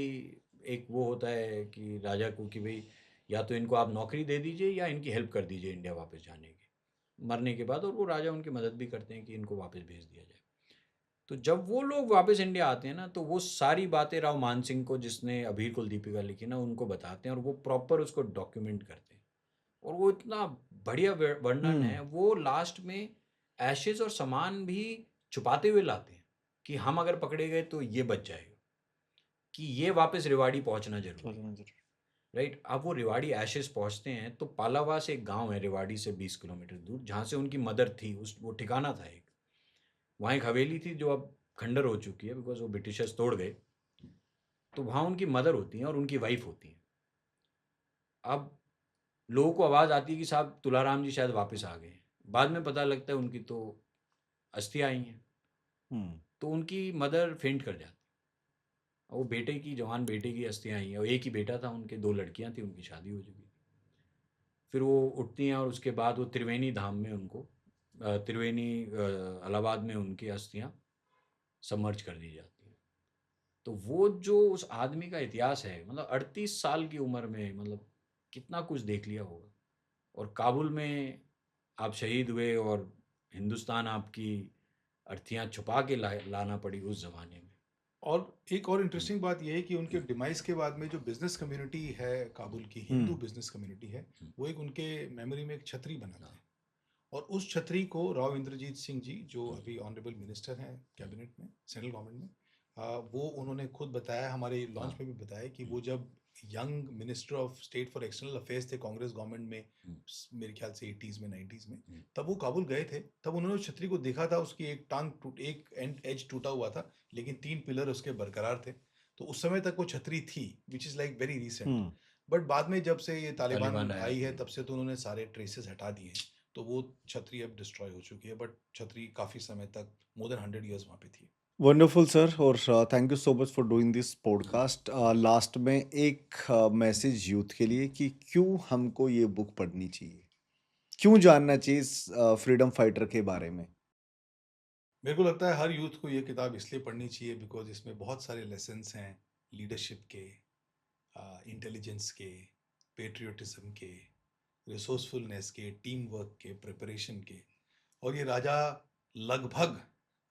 एक वो होता है कि राजा को, कि भाई या तो इनको आप नौकरी दे दीजिए या इनकी हेल्प कर दीजिए इंडिया वापस जाने की, मरने के बाद। और वो राजा उनकी मदद भी करते हैं कि इनको वापस भेज दिया जाए। तो जब वो लोग वापस इंडिया आते हैं ना, तो वो सारी बातें राव मान सिंह को, जिसने अबीर कुल दीपिका लिखी ना, उनको बताते हैं, और वो प्रॉपर उसको डॉक्यूमेंट करते हैं। और वो इतना बढ़िया वर्णन है, वो लास्ट में एशेज और सामान भी छुपाते हुए लाते हैं, कि हम अगर पकड़े गए तो ये बच जाएगा, कि ये वापस रेवाड़ी पहुंचना जरूरी है। राइट। अब वो रेवाड़ी एशेज पहुंचते हैं, तो पालावास एक गांव है रेवाड़ी से 20 किलोमीटर दूर, जहाँ से उनकी मदर थी, वो ठिकाना था एक। वहाँ एक हवेली थी जो अब खंडर हो चुकी है, बिकॉज वो ब्रिटिशर्स तोड़ गए। तो वहाँ उनकी मदर होती हैं और उनकी वाइफ होती हैं। अब लोगों को आवाज़ आती है कि साहब तुलाराम जी शायद वापस आ गए। बाद में पता लगता है उनकी तो अस्थियाँ आई हैं। तो उनकी मदर फेंट कर जाती। वो जवान बेटे की अस्थियाँ आई हैं, और एक ही बेटा था, उनके 2 लड़कियाँ थी, उनकी शादी हो चुकी थी। फिर वो उठती हैं, और उसके बाद वो त्रिवेणी धाम में उनको त्रिवेणी इलाहाबाद में उनकी अस्थियाँ सबमर्ज कर दी जाती हैं। तो वो जो उस आदमी का इतिहास है, मतलब 38 साल की उम्र में, मतलब कितना कुछ देख लिया होगा। और काबुल में आप शहीद हुए, और हिंदुस्तान आपकी अर्थियाँ छुपा के लाना पड़ी उस ज़माने में। और एक और इंटरेस्टिंग बात यह है कि उनके डिमाइस के बाद में जो बिजनेस कम्युनिटी है काबुल की, हिंदू बिजनेस कम्युनिटी है, वो एक उनके मेमोरी में एक छतरी बनाते हैं। और उस छतरी को राव इंद्रजीत सिंह जी, जो अभी ऑनरेबल मिनिस्टर हैं कैबिनेट में, सेंट्रल गवर्नमेंट में, वो उन्होंने खुद बताया, हमारे लॉन्च में भी बताया, कि वो जब young minister of state for external affairs थे कांग्रेस गवर्नमेंट में, मेरे ख्याल से 80s में 90s में, तब वो काबुल गए थे। तब उन्होंने उस छतरी को देखा था, उसकी एक एज टूटा हुआ था, लेकिन 3 पिलर उसके बरकरार थे। तो उस समय तक वो छतरी थी, which is like very recent. But बाद में जब से ये तालिबान आई है, तब से तो उन्होंने सारे ट्रेसेस हटा दिए हैं। तो वो छतरी अब डिस्ट्रॉय हो चुकी है, बट छतरी काफ़ी समय तक, मोर देन 100 ईयर्स वहाँ पे थी। वंडरफुल सर, और thank you so much for doing this podcast. Last में एक मैसेज यूथ के लिए कि क्यों हमको ये बुक पढ़नी चाहिए, क्यों जानना चाहिए इस फ्रीडम फाइटर के बारे में। मेरे को लगता है हर यूथ को ये किताब इसलिए पढ़नी चाहिए बिकॉज इसमें बहुत सारे लेसन्स हैं, लीडरशिप के, इंटेलिजेंस के, पेट्रियोटिज्म के, रिसोर्सफुलनेस के, टीम वर्क के, प्रिपरेशन के। और ये राजा लगभग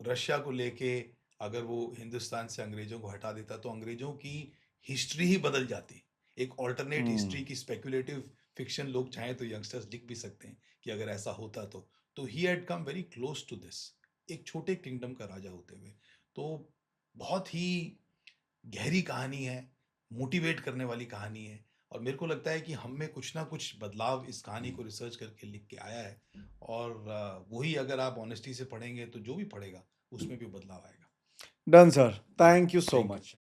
रशिया को लेके, अगर वो हिंदुस्तान से अंग्रेजों को हटा देता तो अंग्रेजों की हिस्ट्री ही बदल जाती। एक ऑल्टरनेट हिस्ट्री की स्पेक्युलेटिव फिक्शन लोग चाहें तो यंगस्टर्स लिख भी सकते हैं कि अगर ऐसा होता तो he had come very close to this, एक छोटे किंगडम का राजा होते हुए। तो बहुत ही गहरी कहानी है, मोटिवेट करने वाली कहानी है, और मेरे को लगता है कि हम में कुछ ना कुछ बदलाव इस कहानी को रिसर्च करके लिख के आया है, और वही अगर आप ऑनेस्टी से पढ़ेंगे तो जो भी पढ़ेगा उसमें भी बदलाव आएगा। Done sir, thank you so thank you. Much.